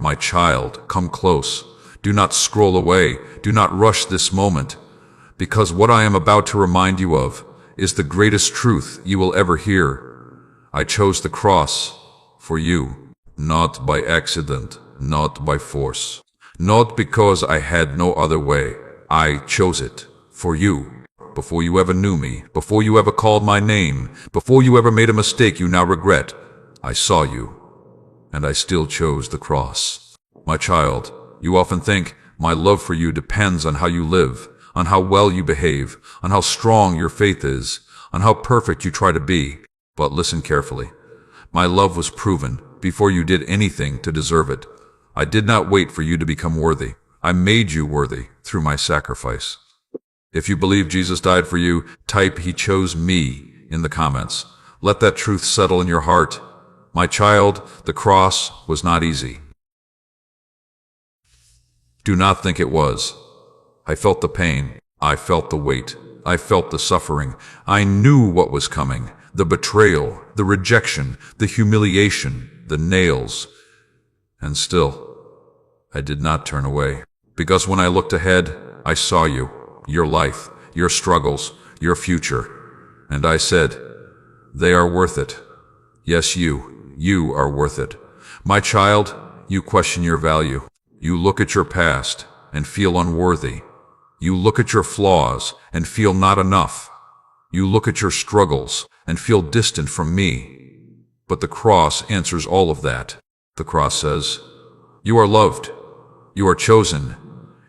My child, come close. Do not scroll away. Do not rush this moment, because what I am about to remind you of is the greatest truth you will ever hear. I chose the cross for you, not by accident, not by force, not because I had no other way. I chose it for you. Before you ever knew me, before you ever called my name, before you ever made a mistake you now regret, I saw you, and I still chose the cross. My child, you often think my love for you depends on how you live, on how well you behave, on how strong your faith is, on how perfect you try to be. But listen carefully. My love was proven before you did anything to deserve it. I did not wait for you to become worthy. I made you worthy through my sacrifice. If you believe Jesus died for you, type "He chose me" in the comments. Let that truth settle in your heart. My child, the cross was not easy. Do not think it was. I felt the pain. I felt the weight. I felt the suffering. I knew what was coming. The betrayal, the rejection, the humiliation, the nails. And still, I did not turn away. Because when I looked ahead, I saw you, your life, your struggles, your future. And I said, they are worth it. Yes, you are worth it. My child, you question your value. You look at your past and feel unworthy. You look at your flaws and feel not enough. You look at your struggles and feel distant from me. But the cross answers all of that. The cross says, you are loved. You are chosen.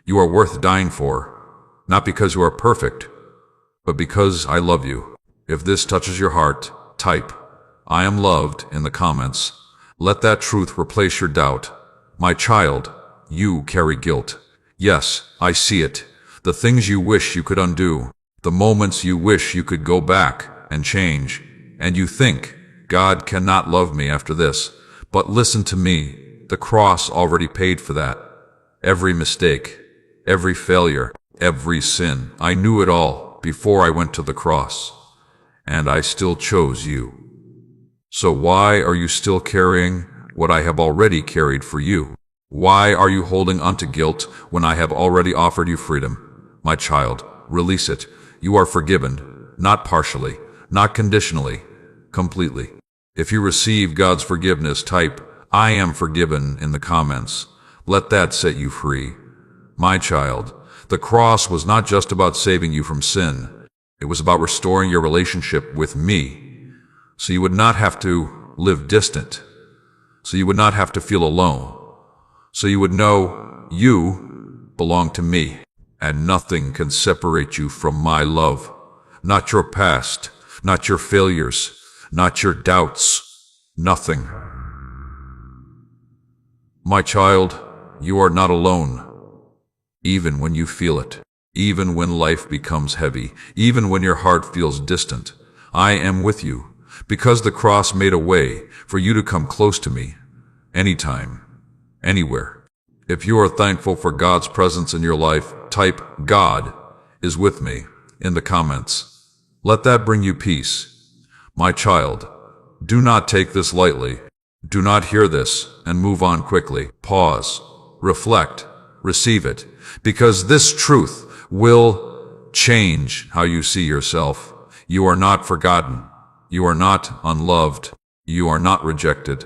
You are worth dying for. Not because you are perfect, but because I love you. If this touches your heart, type "I am loved" in the comments. Let that truth replace your doubt. My child, you carry guilt. Yes, I see it. The things you wish you could undo. The moments you wish you could go back and change. And you think, God cannot love me after this. But listen to me. The cross already paid for that. Every mistake, every failure, every sin. I knew it all before I went to the cross. And I still chose you. So why are you still carrying what I have already carried for you? Why are you holding onto guilt when I have already offered you freedom? My child, release it. You are forgiven, not partially, not conditionally, completely. If you receive God's forgiveness, type "I am forgiven" in the comments. Let that set you free. My child, the cross was not just about saving you from sin. It was about restoring your relationship with me, so you would not have to live distant, so you would not have to feel alone, so you would know you belong to me, and nothing can separate you from my love. Not your past, not your failures, not your doubts, nothing. My child, you are not alone. Even when you feel it, even when life becomes heavy, even when your heart feels distant, I am with you, because the cross made a way for you to come close to me, anytime, anywhere. If you are thankful for God's presence in your life, type "God is with me" in the comments. Let that bring you peace. My child, do not take this lightly. Do not hear this and move on quickly. Pause, reflect, receive it, because this truth will change how you see yourself. You are not forgotten. You are not unloved. You are not rejected.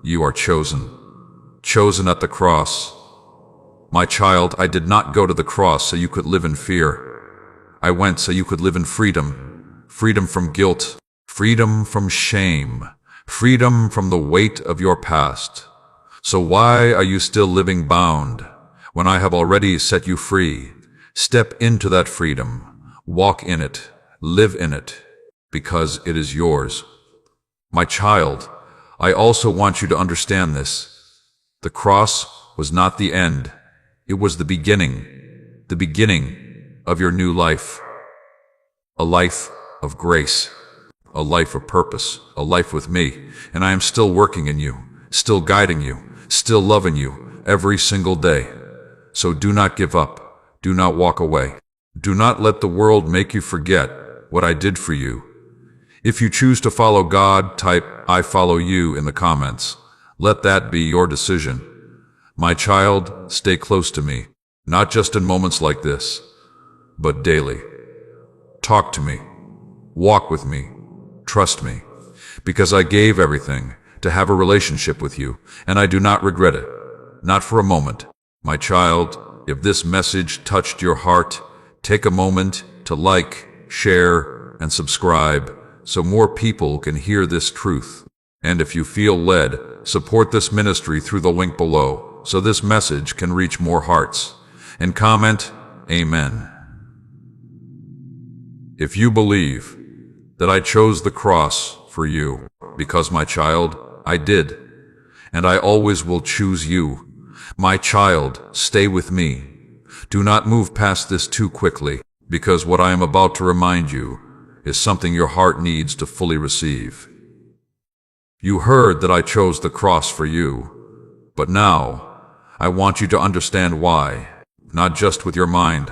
You are chosen. Chosen at the cross. My child, I did not go to the cross so you could live in fear. I went so you could live in freedom. Freedom from guilt. Freedom from shame. Freedom from the weight of your past. So why are you still living bound when I have already set you free? Step into that freedom. Walk in it. Live in it, because it is yours. My child, I also want you to understand this. The cross was not the end. It was the beginning of your new life. A life of grace, a life of purpose, a life with me. And I am still working in you, still guiding you, still loving you every single day. So do not give up. Do not walk away. Do not let the world make you forget what I did for you. If you choose to follow God, type "I follow you" in the comments. Let that be your decision. My child, stay close to me, not just in moments like this, but daily. Talk to me, walk with me, trust me, because I gave everything to have a relationship with you, and I do not regret it, not for a moment. My child, if this message touched your heart, take a moment to like, share, and subscribe so more people can hear this truth. And if you feel led, support this ministry through the link below so this message can reach more hearts. And comment, Amen. If you believe that I chose the cross for you, because my child, I did, and I always will choose you. My child, stay with me. Do not move past this too quickly, because what I am about to remind you is something your heart needs to fully receive. You heard that I chose the cross for you, but now I want you to understand why, not just with your mind,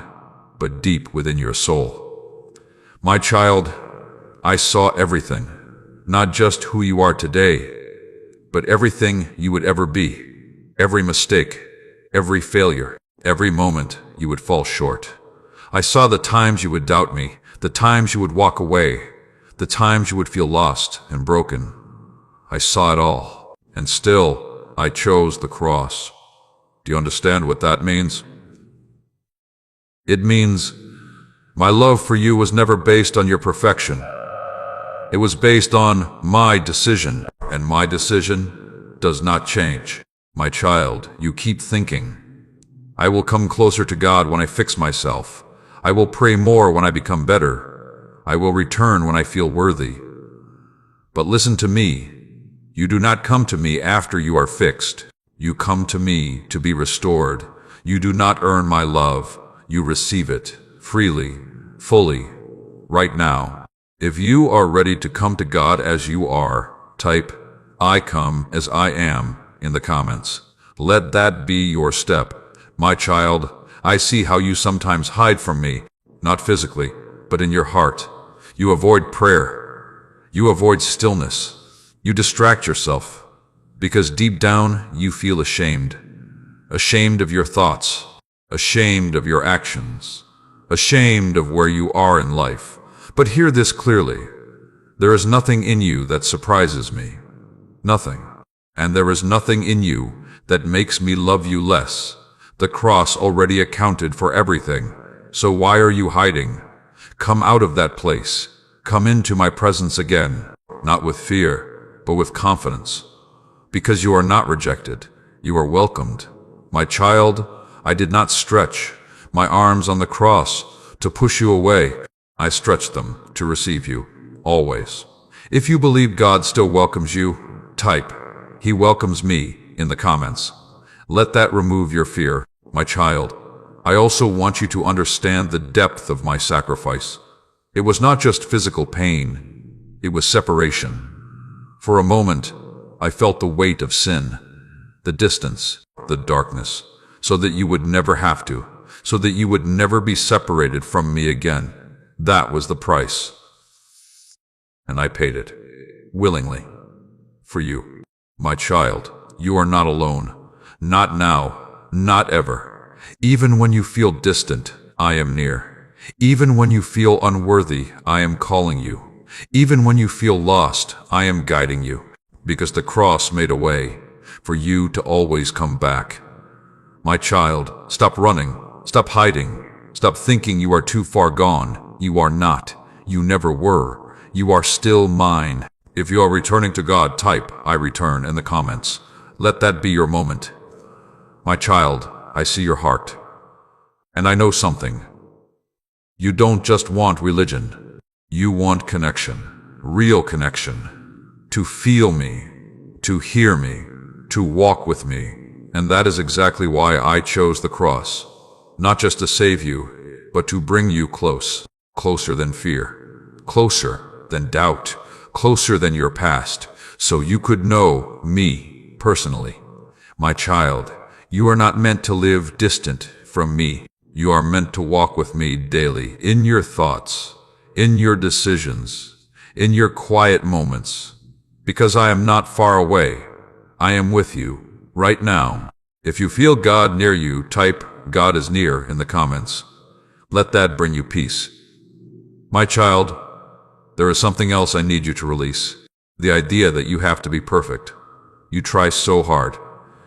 but deep within your soul. My child, I saw everything, not just who you are today, but everything you would ever be, every mistake, every failure, every moment you would fall short. I saw the times you would doubt me, the times you would walk away, the times you would feel lost and broken. I saw it all, and still I chose the cross. Do you understand what that means? It means my love for you was never based on your perfection. It was based on my decision, and my decision does not change. My child, you keep thinking, I will come closer to God when I fix myself. I will pray more when I become better. I will return when I feel worthy. But listen to me. You do not come to me after you are fixed. You come to me to be restored. You do not earn my love. You receive it freely, fully, right now. If you are ready to come to God as you are, type, I come as I am in the comments. Let that be your step. My child, I see how you sometimes hide from me, not physically, but in your heart. You avoid prayer. You avoid stillness. You distract yourself, because deep down you feel ashamed. Ashamed of your thoughts, ashamed of your actions, ashamed of where you are in life. But hear this clearly. There is nothing in you that surprises me. Nothing. And there is nothing in you that makes me love you less. The cross already accounted for everything. So why are you hiding? Come out of that place. Come into my presence again, not with fear, but with confidence. Because you are not rejected. You are welcomed. My child, I did not stretch my arms on the cross to push you away. I stretched them to receive you, always. If you believe God still welcomes you, type, He welcomes me in the comments. Let that remove your fear, my child. I also want you to understand the depth of my sacrifice. It was not just physical pain, it was separation. For a moment, I felt the weight of sin, the distance, the darkness, so that you would never have to, so that you would never be separated from me again. That was the price. And I paid it, willingly, for you. My child, you are not alone. Not now, not ever. Even when you feel distant, I am near. Even when you feel unworthy, I am calling you. Even when you feel lost, I am guiding you. Because the cross made a way for you to always come back. My child, stop running, stop hiding, stop thinking you are too far gone. You are not. You never were. You are still mine. If you are returning to God, type, I return in the comments. Let that be your moment. My child, I see your heart. And I know something. You don't just want religion. You want connection. Real connection. To feel me. To hear me. To walk with me. And that is exactly why I chose the cross. Not just to save you, but to bring you close. Closer than fear. Closer than doubt. Closer than your past. So you could know me personally. My child, you are not meant to live distant from me. You are meant to walk with me daily, in your thoughts, in your decisions, in your quiet moments. Because I am not far away. I am with you, right now. If you feel God near you, type "God is near" in the comments. Let that bring you peace. My child, there is something else I need you to release. The idea that you have to be perfect. You try so hard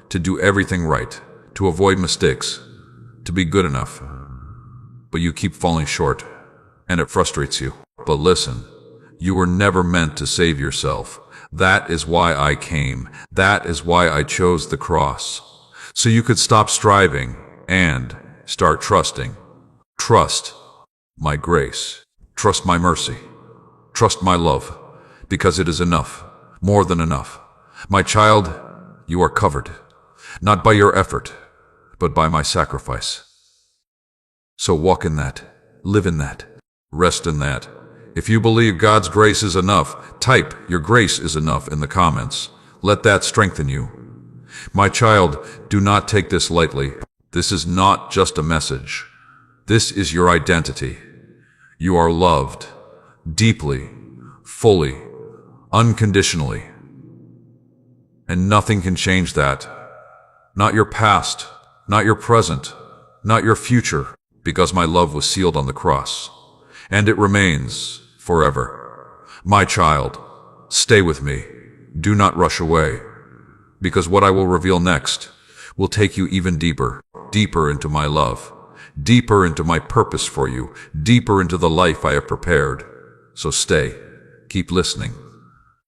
to do everything right, to avoid mistakes, to be good enough, but you keep falling short, and it frustrates you. But listen, you were never meant to save yourself. That is why I came. That is why I chose the cross. So you could stop striving and start trusting. Trust my grace. Trust my mercy. Trust my love, because it is enough, more than enough. My child, you are covered, not by your effort, but by my sacrifice. So walk in that, live in that, rest in that. If you believe God's grace is enough, type "your grace is enough" in the comments. Let that strengthen you. My child, do not take this lightly. This is not just a message. This is your identity. You are loved, deeply, fully, unconditionally. And nothing can change that. Not your past, not your present, not your future, because my love was sealed on the cross. And it remains forever. My child, stay with me. Do not rush away, because what I will reveal next will take you even deeper, deeper into my love, deeper into my purpose for you, deeper into the life I have prepared. So stay, keep listening,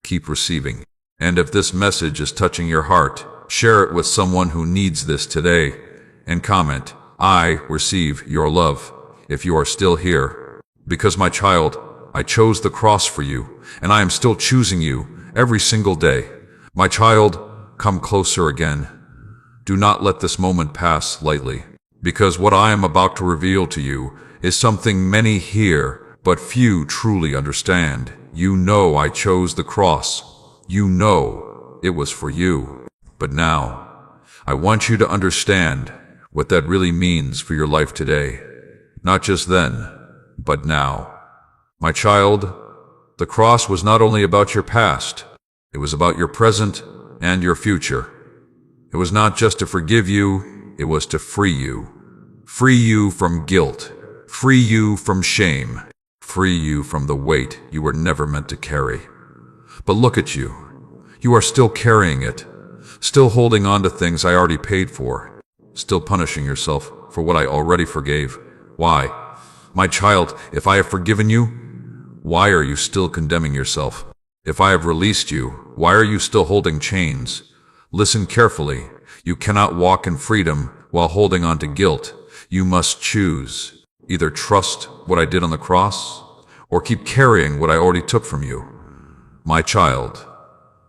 keep receiving. And if this message is touching your heart, share it with someone who needs this today, and comment, "I receive your love," if you are still here. Because my child, I chose the cross for you, and I am still choosing you every single day. My child, come closer again. Do not let this moment pass lightly, because what I am about to reveal to you is something many hear, but few truly understand. You know I chose the cross. You know it was for you. But now, I want you to understand what that really means for your life today. Not just then, but now. My child, the cross was not only about your past, it was about your present and your future. It was not just to forgive you, it was to free you. Free you from guilt, free you from shame, free you from the weight you were never meant to carry. But look at you. You are still carrying it, still holding on to things I already paid for, still punishing yourself for what I already forgave. Why? My child, if I have forgiven you, why are you still condemning yourself? If I have released you, why are you still holding chains? Listen carefully. You cannot walk in freedom while holding on to guilt. You must choose. Either trust what I did on the cross, or keep carrying what I already took from you. My child,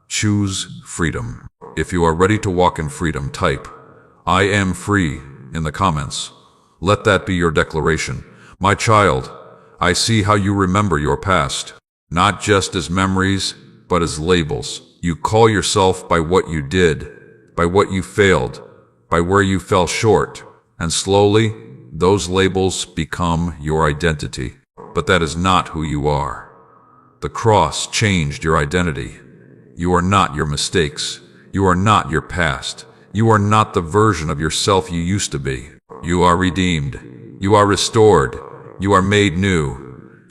choose freedom. If you are ready to walk in freedom, type "I am free" in the comments. Let that be your declaration. My child, I see how you remember your past, not just as memories, but as labels. You call yourself by what you did, by what you failed, by where you fell short, and slowly, those labels become your identity. But that is not who you are. The cross changed your identity. You are not your mistakes. You are not your past. You are not the version of yourself you used to be. You are redeemed. You are restored. You are made new.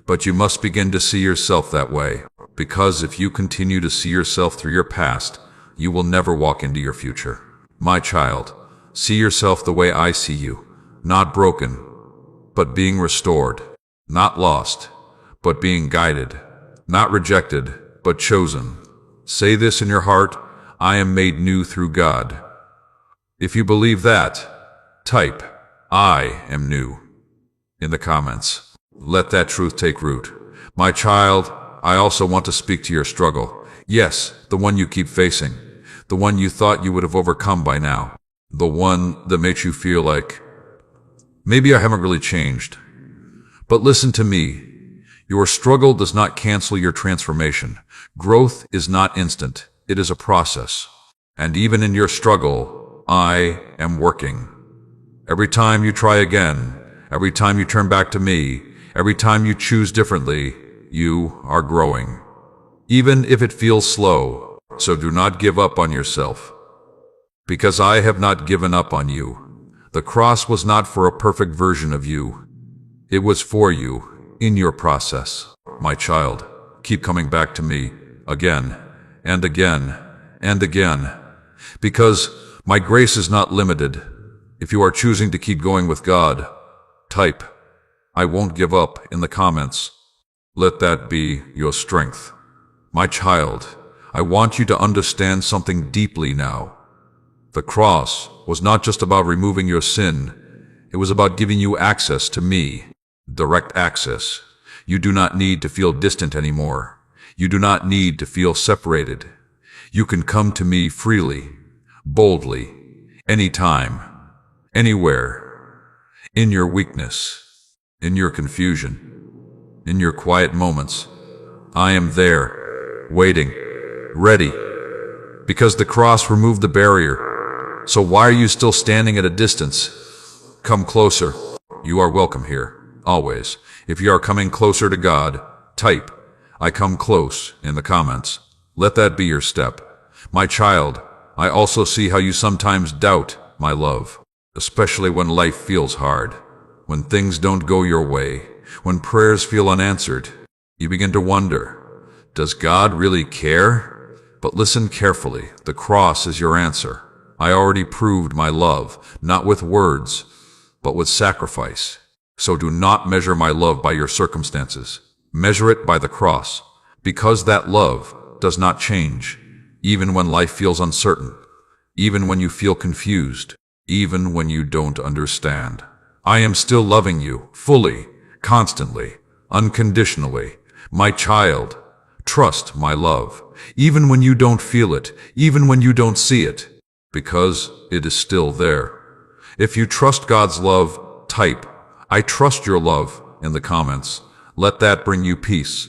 But you must begin to see yourself that way, because if you continue to see yourself through your past, you will never walk into your future. My child, see yourself the way I see you, not broken, but being restored, not lost, but being guided, not rejected, but chosen. Say this in your heart: I am made new through God. If you believe that, type "I am new" in the comments. Let that truth take root. My child, I also want to speak to your struggle. Yes, the one you keep facing. The one you thought you would have overcome by now. The one that makes you feel like, maybe I haven't really changed. But listen to me. Your struggle does not cancel your transformation. Growth is not instant. It is a process. And even in your struggle, I am working. Every time you try again, every time you turn back to me, every time you choose differently, you are growing. Even if it feels slow, so do not give up on yourself. Because I have not given up on you. The cross was not for a perfect version of you. It was for you, in your process. My child, keep coming back to me, again, and again, and again. Because my grace is not limited. If you are choosing to keep going with God, type, "I won't give up," in the comments. Let that be your strength. My child, I want you to understand something deeply now. The cross was not just about removing your sin. It was about giving you access to me. Direct access. You do not need to feel distant anymore. You do not need to feel separated. You can come to me freely, boldly, anytime, anywhere, in your weakness, in your confusion, in your quiet moments. I am there, waiting, ready, because the cross removed the barrier. So why are you still standing at a distance? Come closer. You are welcome here, always. If you are coming closer to God, type, "I come close," in the comments. Let that be your step. My child, I also see how you sometimes doubt my love, especially when life feels hard, when things don't go your way, when prayers feel unanswered. You begin to wonder, does God really care? But listen carefully, the cross is your answer. I already proved my love, not with words, but with sacrifice. So do not measure my love by your circumstances. Measure it by the cross, because that love does not change, even when life feels uncertain, even when you feel confused, even when you don't understand. I am still loving you, fully, constantly, unconditionally. My child, trust my love, even when you don't feel it, even when you don't see it, because it is still there. If you trust God's love, type, "I trust your love," in the comments. Let that bring you peace.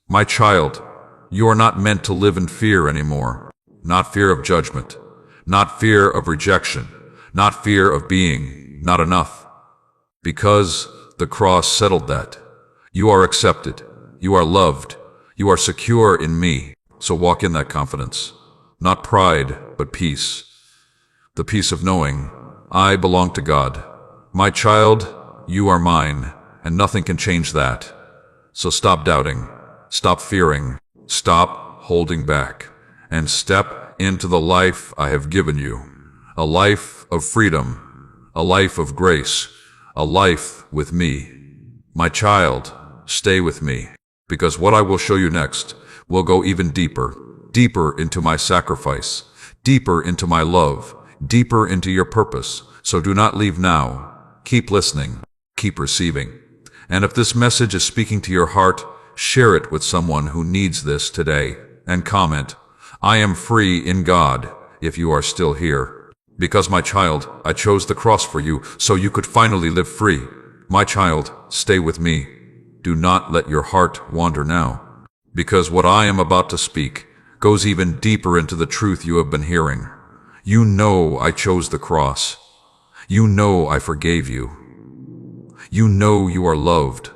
My child, you are not meant to live in fear anymore. Not fear of judgment, not fear of rejection, not fear of being not enough. Because the cross settled that. You are accepted. You are loved. You are secure in me. So walk in that confidence. Not pride, but peace. The peace of knowing, I belong to God. My child, you are mine, and nothing can change that. So stop doubting, stop fearing, stop holding back, and step into the life I have given you. A life of freedom, a life of grace, a life with me. My child, stay with me, because what I will show you next will go even deeper, deeper into my sacrifice, deeper into my love, deeper into your purpose. So do not leave now. Keep listening, keep receiving. And if this message is speaking to your heart, share it with someone who needs this today, and comment, "I am free in God," if you are still here. Because my child, I chose the cross for you so you could finally live free. My child, stay with me. Do not let your heart wander now. Because what I am about to speak goes even deeper into the truth you have been hearing. You know I chose the cross. You know I forgave you. You know you are loved.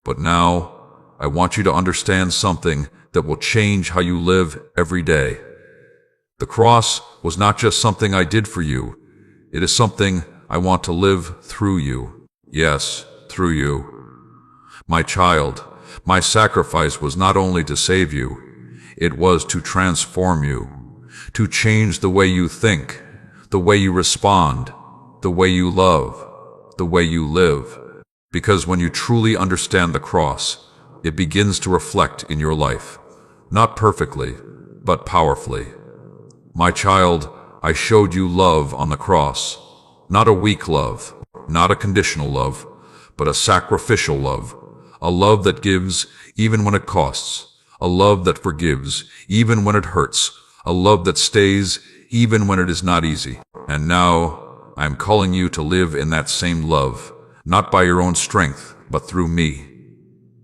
But now, I want you to understand something that will change how you live every day. The cross was not just something I did for you. It is something I want to live through you. Yes, through you. My child, my sacrifice was not only to save you, it was to transform you, to change the way you think, the way you respond, the way you love, the way you live. Because when you truly understand the cross, it begins to reflect in your life, not perfectly, but powerfully. My child, I showed you love on the cross, not a weak love, not a conditional love, but a sacrificial love, a love that gives even when it costs, a love that forgives even when it hurts, a love that stays even when it is not easy. And now, I am calling you to live in that same love, not by your own strength, but through me.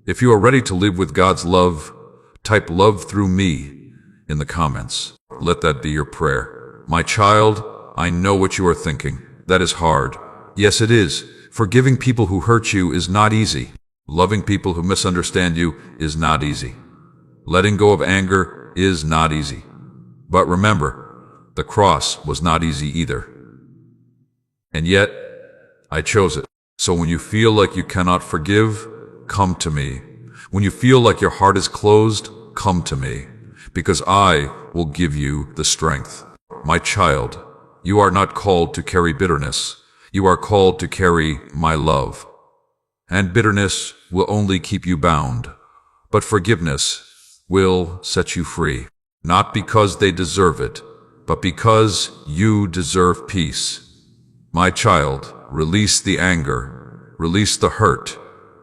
If you are ready to live with God's love, type "love through me" in the comments. Let that be your prayer. My child, I know what you are thinking. That is hard. Yes, it is. Forgiving people who hurt you is not easy. Loving people who misunderstand you is not easy. Letting go of anger is not easy. But remember, The cross was not easy either. And yet, I chose it. So when you feel like you cannot forgive, come to me. When you feel like your heart is closed, come to me, because I will give you the strength. My child, you are not called to carry bitterness. You are called to carry my love. And bitterness will only keep you bound, but forgiveness will set you free. Not because they deserve it, but because you deserve peace. My child, release the anger, release the hurt,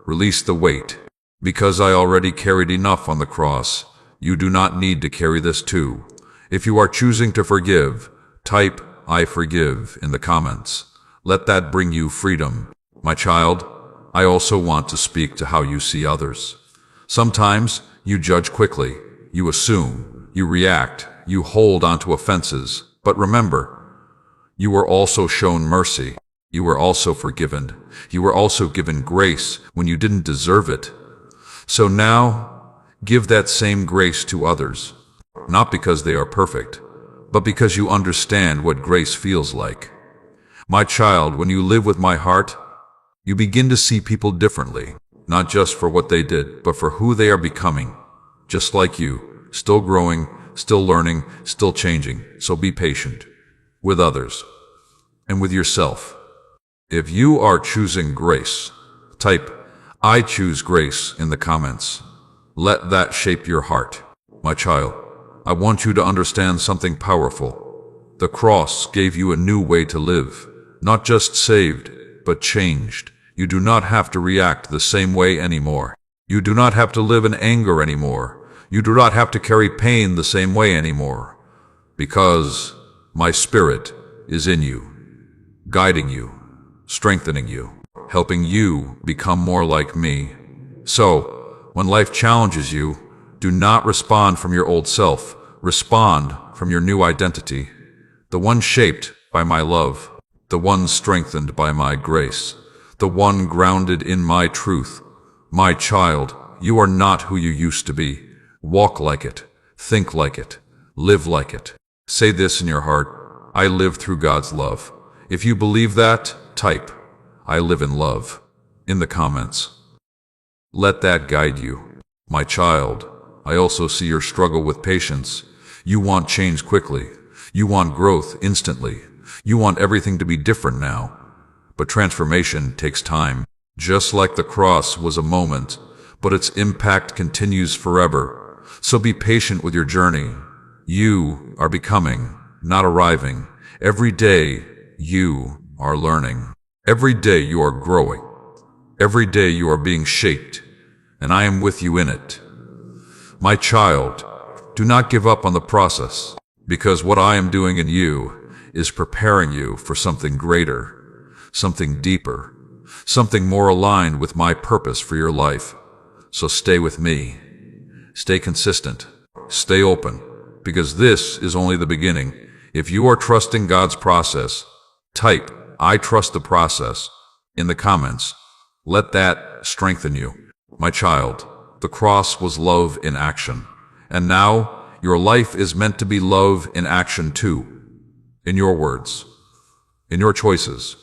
release the weight. Because I already carried enough on the cross, you do not need to carry this too. If you are choosing to forgive, type "I forgive" in the comments. Let that bring you freedom. My child, I also want to speak to how you see others. Sometimes you judge quickly, you assume, you react, you hold onto offenses. But remember, you were also shown mercy. You were also forgiven. You were also given grace when you didn't deserve it. So now, give that same grace to others, not because they are perfect, but because you understand what grace feels like. My child, when you live with my heart, you begin to see people differently, not just for what they did, but for who they are becoming. Just like you, still growing, still learning, still changing. So be patient with others and with yourself. If you are choosing grace, type "I choose grace" in the comments. Let that shape your heart. My child, I want you to understand something powerful. The cross gave you a new way to live, not just saved, but changed. You do not have to react the same way anymore. You do not have to live in anger anymore. You do not have to carry pain the same way anymore. Because my Spirit is in you, guiding you, strengthening you, helping you become more like me. So, when life challenges you, do not respond from your old self. Respond from your new identity, the one shaped by my love, the one strengthened by my grace, the one grounded in my truth. My child, you are not who you used to be. Walk like it, think like it, live like it. Say this in your heart: I live through God's love. If you believe that, type "I live in love" in the comments. Let that guide you. My child, I also see your struggle with patience. You want change quickly. You want growth instantly. You want everything to be different now. But transformation takes time. Just like the cross was a moment, but its impact continues forever. So be patient with your journey. You are becoming, not arriving. Every day you are learning. Every day you are growing. Every day you are being shaped, and I am with you in it. My child, do not give up on the process, because what I am doing in you is preparing you for something greater, something deeper, something more aligned with my purpose for your life. So stay with me. Stay consistent. Stay open, because this is only the beginning. If you are trusting God's process, type "I trust the process" in the comments. Let that strengthen you. My child, the cross was love in action. And now your life is meant to be love in action too. In your words, in your choices,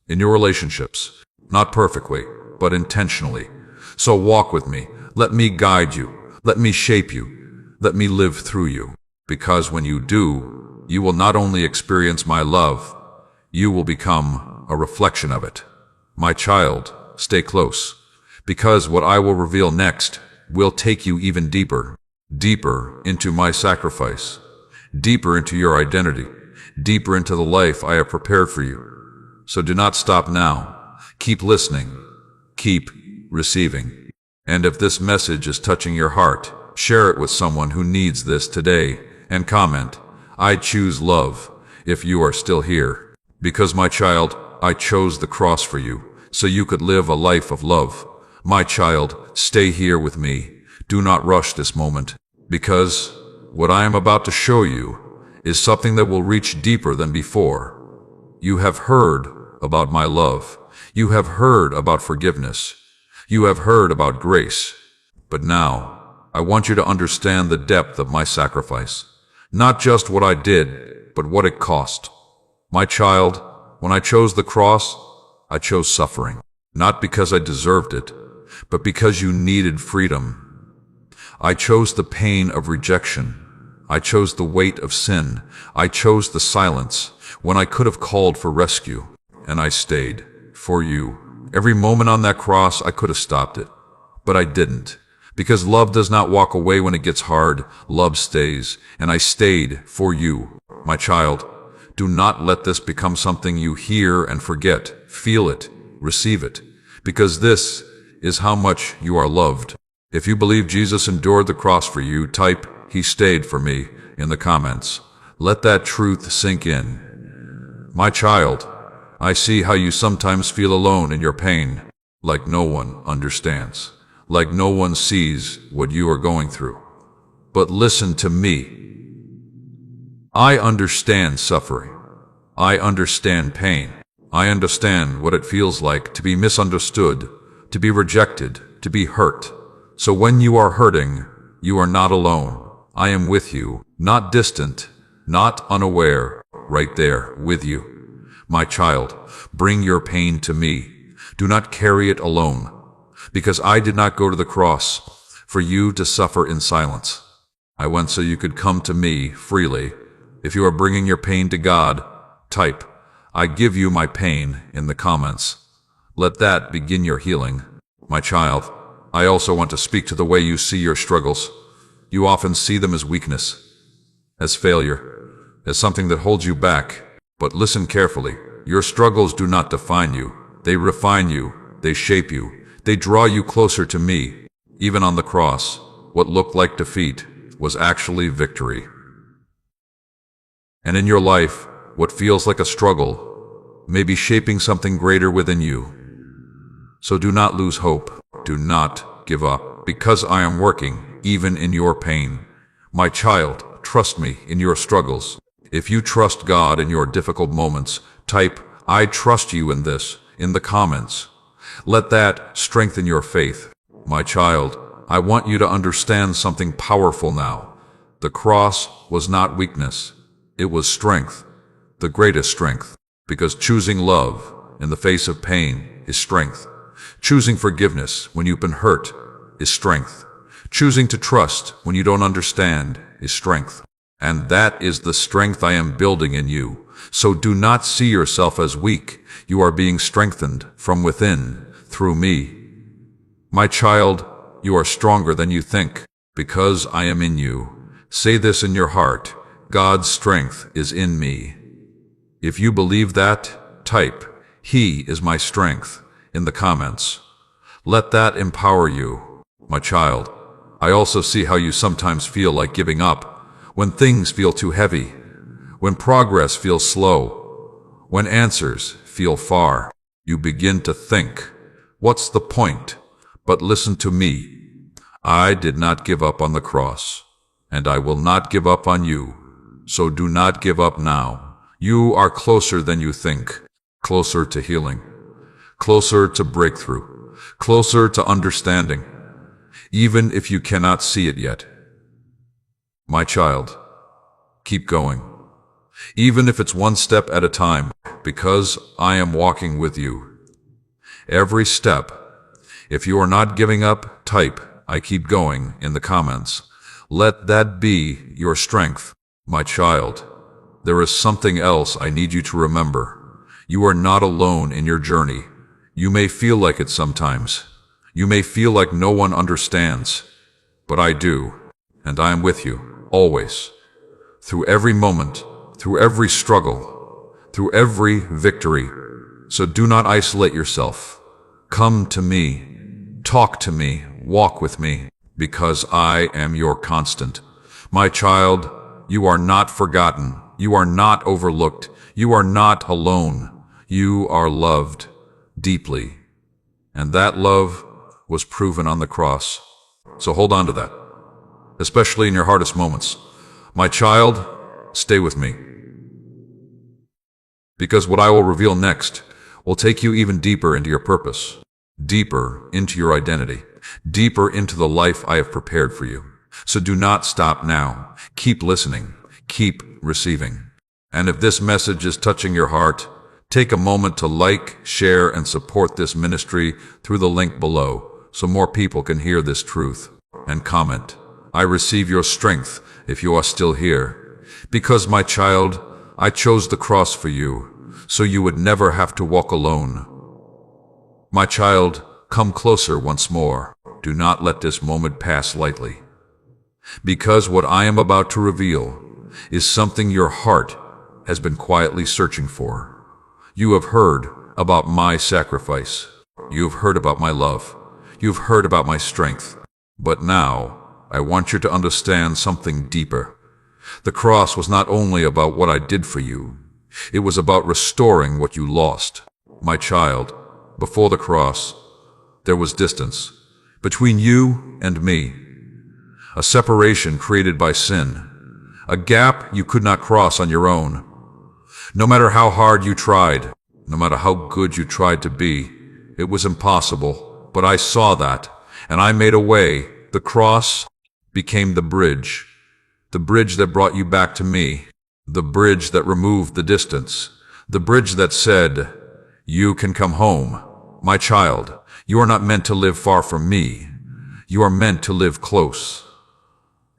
in your relationships. Not perfectly, but intentionally. So walk with me. Let me guide you. Let me shape you. Let me live through you. Because when you do, you will not only experience my love, you will become a reflection of it. My child, stay close, because what I will reveal next will take you even deeper, deeper into my sacrifice, deeper into your identity, deeper into the life I have prepared for you. So do not stop now. Keep listening. Keep receiving. And if this message is touching your heart, share it with someone who needs this today, and comment, "I choose love," if you are still here. Because my child, I chose the cross for you, so you could live a life of love. My child, stay here with me. Do not rush this moment, because what I am about to show you is something that will reach deeper than before. You have heard about my love. You have heard about forgiveness. You have heard about grace. But now, I want you to understand the depth of my sacrifice. Not just what I did, but what it cost. My child, when I chose the cross, I chose suffering. Not because I deserved it, but because you needed freedom. I chose the pain of rejection. I chose the weight of sin. I chose the silence when I could have called for rescue. And I stayed for you. Every moment on that cross, I could have stopped it, but I didn't. Because love does not walk away when it gets hard. Love stays, and I stayed for you. My child, do not let this become something you hear and forget. Feel it, receive it, because this is how much you are loved. If you believe Jesus endured the cross for you, type, "He stayed for me," in the comments. Let that truth sink in. My child, I see how you sometimes feel alone in your pain, like no one understands, like no one sees what you are going through. But listen to me. I understand suffering. I understand pain. I understand what it feels like to be misunderstood, to be rejected, to be hurt. So when you are hurting, you are not alone. I am with you, not distant, not unaware, right there with you. My child, bring your pain to me. Do not carry it alone, because I did not go to the cross for you to suffer in silence. I went so you could come to me freely. If you are bringing your pain to God, type, "I give you my pain," in the comments. Let that begin your healing. My child, I also want to speak to the way you see your struggles. You often see them as weakness, as failure, as something that holds you back. But listen carefully. Your struggles do not define you. They refine you. They shape you. They draw you closer to me. Even on the cross, what looked like defeat was actually victory. And in your life, what feels like a struggle may be shaping something greater within you. So do not lose hope. Do not give up, because I am working even in your pain. My child, trust me in your struggles. If you trust God in your difficult moments, type, "I trust you in this," in the comments. Let that strengthen your faith. My child, I want you to understand something powerful now. The cross was not weakness. It was strength, the greatest strength, because choosing love in the face of pain is strength. Choosing forgiveness when you've been hurt is strength. Choosing to trust when you don't understand is strength. And that is the strength I am building in you. So do not see yourself as weak. You are being strengthened from within through me. My child, you are stronger than you think, because I am in you. Say this in your heart: God's strength is in me. If you believe that, type, "He is my strength," in the comments. Let that empower you. My child, I also see how you sometimes feel like giving up, when things feel too heavy, when progress feels slow, when answers feel far. You begin to think, "What's the point?" But listen to me. I did not give up on the cross, and I will not give up on you. So do not give up now. You are closer than you think, closer to healing, closer to breakthrough, closer to understanding, even if you cannot see it yet. My child, keep going, even if it's one step at a time, because I am walking with you. Every step. If you are not giving up, type, "I keep going," in the comments. Let that be your strength. My child, there is something else I need you to remember. You are not alone in your journey. You may feel like it sometimes. You may feel like no one understands, but I do, and I am with you, always. Through every moment, through every struggle, through every victory. So do not isolate yourself. Come to me. Talk to me, walk with me, because I am your constant. My child, you are not forgotten. You are not overlooked. You are not alone. You are loved deeply. And that love was proven on the cross. So hold on to that, especially in your hardest moments. My child, stay with me, because what I will reveal next will take you even deeper into your purpose, deeper into your identity, deeper into the life I have prepared for you. So do not stop now. Keep listening. Keep receiving. And if this message is touching your heart, take a moment to like, share, and support this ministry through the link below so more people can hear this truth. And comment, "I receive your strength," if you are still here. Because, my child, I chose the cross for you, so you would never have to walk alone. My child, come closer once more. Do not let this moment pass lightly. Because what I am about to reveal is something your heart has been quietly searching for. You have heard about my sacrifice. You have heard about my love. You have heard about my strength. But now, I want you to understand something deeper. The cross was not only about what I did for you. It was about restoring what you lost. My child, before the cross, there was distance between you and me. A separation created by sin. A gap you could not cross on your own. No matter how hard you tried, no matter how good you tried to be, it was impossible. But I saw that, and I made a way. The cross became the bridge that brought you back to me, the bridge that removed the distance, the bridge that said, "You can come home." My child, you are not meant to live far from me. You are meant to live close,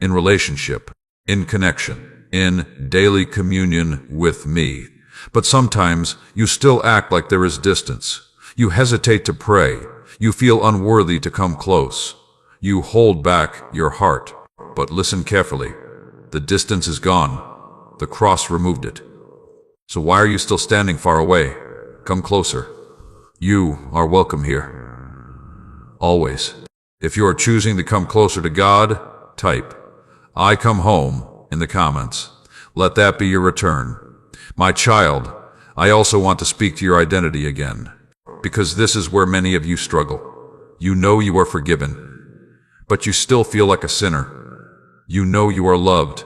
in relationship, in connection, in daily communion with me. But sometimes you still act like there is distance. You hesitate to pray. You feel unworthy to come close. You hold back your heart. But listen carefully. The distance is gone. The cross removed it. So why are you still standing far away? Come closer. You are welcome here. Always. If you are choosing to come closer to God, type, "I come home," in the comments. Let that be your return. My child, I also want to speak to your identity again, because this is where many of you struggle. You know you are forgiven, but you still feel like a sinner. You know you are loved,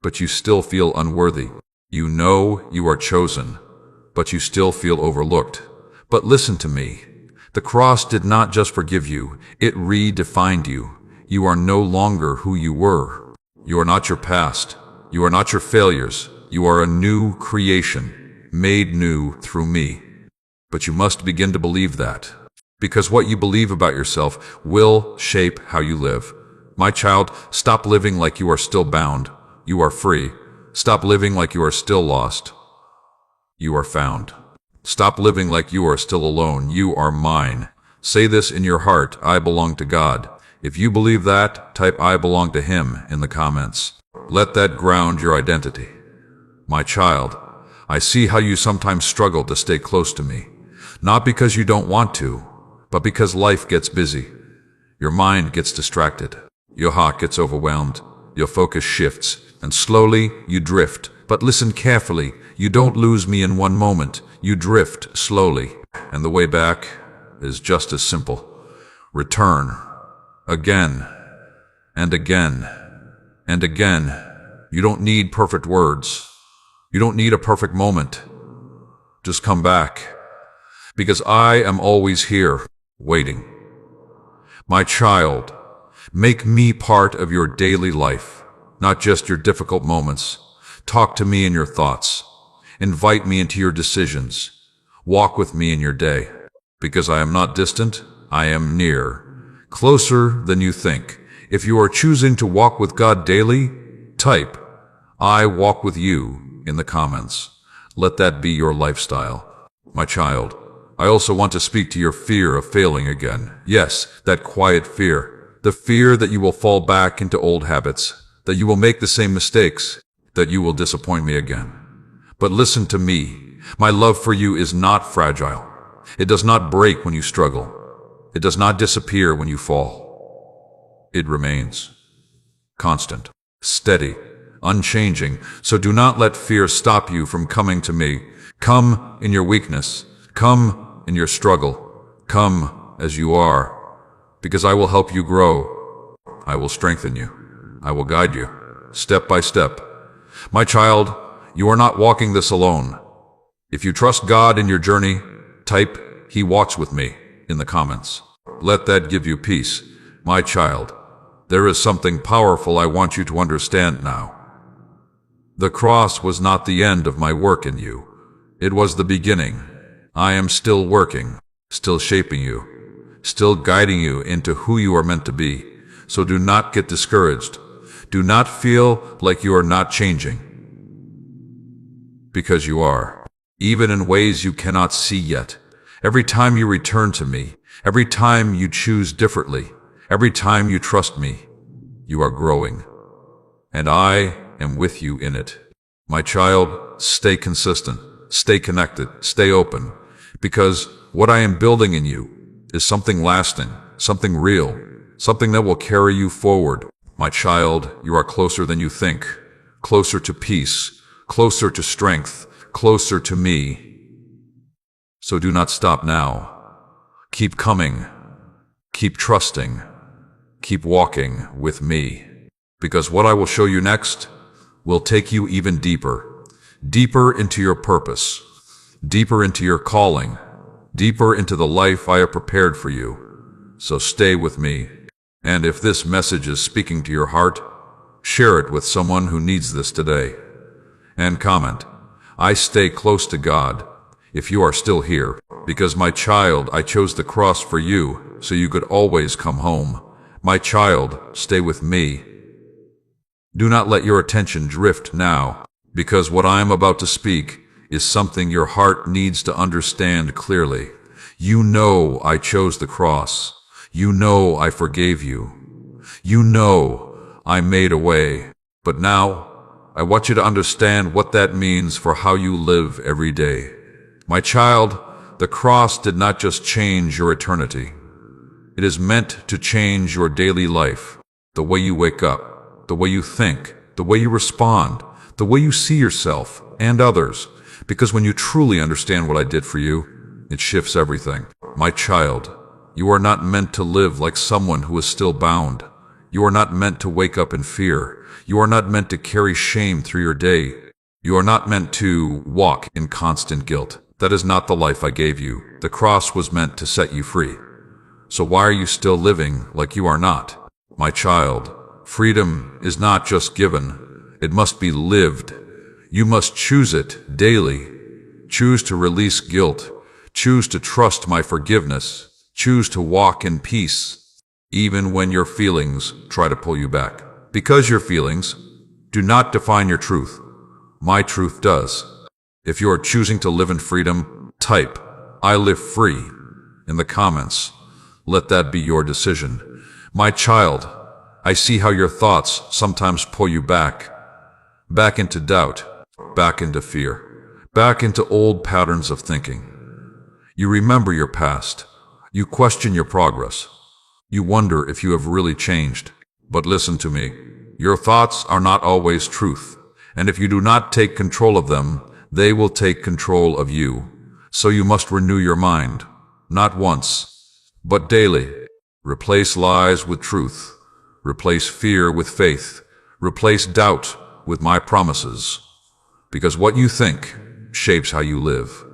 but you still feel unworthy. You know you are chosen, but you still feel overlooked. But listen to me. The cross did not just forgive you, it redefined you. You are no longer who you were. You are not your past. You are not your failures. You are a new creation, made new through me. But you must begin to believe that, because what you believe about yourself will shape how you live. My child, stop living like you are still bound. You are free. Stop living like you are still lost. You are found. Stop living like you are still alone. You are mine. Say this in your heart, "I belong to God." If you believe that, type "I belong to Him" in the comments. Let that ground your identity. My child, I see how you sometimes struggle to stay close to me. Not because you don't want to, but because life gets busy. Your mind gets distracted. Your heart gets overwhelmed. Your focus shifts, and slowly you drift. But listen carefully. You don't lose me in one moment. You drift slowly. And the way back is just as simple. Return. Again. And again. And again. You don't need perfect words. You don't need a perfect moment. Just come back. Because I am always here, waiting. My child, make me part of your daily life, not just your difficult moments. Talk to me in your thoughts. Invite me into your decisions. Walk with me in your day. Because I am not distant, I am near. Closer than you think. If you are choosing to walk with God daily, type, "I walk with you" in the comments. Let that be your lifestyle. My child, I also want to speak to your fear of failing again. Yes, that quiet fear. The fear that you will fall back into old habits, that you will make the same mistakes, that you will disappoint me again. But listen to me. My love for you is not fragile. It does not break when you struggle. It does not disappear when you fall. It remains constant, steady, unchanging. So do not let fear stop you from coming to me. Come in your weakness. Come in your struggle. Come as you are, because I will help you grow. I will strengthen you. I will guide you, step by step. My child, you are not walking this alone. If you trust God in your journey, type, "He walks with me" in the comments. Let that give you peace. My child, there is something powerful I want you to understand now. The cross was not the end of my work in you. It was the beginning. I am still working, still shaping you, still guiding you into who you are meant to be. So do not get discouraged. Do not feel like you are not changing, because you are, even in ways you cannot see yet. Every time you return to me, every time you choose differently, every time you trust me, you are growing. And I am with you in it. My child, stay consistent, stay connected, stay open, because what I am building in you is something lasting, something real, something that will carry you forward. My child, you are closer than you think, closer to peace, closer to strength, closer to me. So do not stop now. Keep coming, keep trusting, keep walking with me, because what I will show you next will take you even deeper, deeper into your purpose, deeper into your calling, deeper into the life I have prepared for you. So stay with me. And if this message is speaking to your heart, share it with someone who needs this today. And comment, I stay close to God, if you are still here, because my child, I chose the cross for you, so you could always come home. My child, stay with me. Do not let your attention drift now, because what I am about to speak is something your heart needs to understand clearly. You know I chose the cross. You know I forgave you. You know I made a way. But now, I want you to understand what that means for how you live every day. My child, the cross did not just change your eternity. It is meant to change your daily life, the way you wake up, the way you think, the way you respond, the way you see yourself and others. Because when you truly understand what I did for you, it shifts everything. My child, you are not meant to live like someone who is still bound. You are not meant to wake up in fear. You are not meant to carry shame through your day. You are not meant to walk in constant guilt. That is not the life I gave you. The cross was meant to set you free. So why are you still living like you are not? My child, freedom is not just given. It must be lived. You must choose it daily. Choose to release guilt. Choose to trust my forgiveness. Choose to walk in peace, even when your feelings try to pull you back. Because your feelings do not define your truth. My truth does. If you are choosing to live in freedom, type, I live free, in the comments. Let that be your decision. My child, I see how your thoughts sometimes pull you back into doubt, back into fear, back into old patterns of thinking. You remember your past. You question your progress. You wonder if you have really changed. But listen to me. Your thoughts are not always truth. And if you do not take control of them, they will take control of you. So you must renew your mind, not once, but daily. Replace lies with truth. Replace fear with faith. Replace doubt with my promises. Because what you think shapes how you live.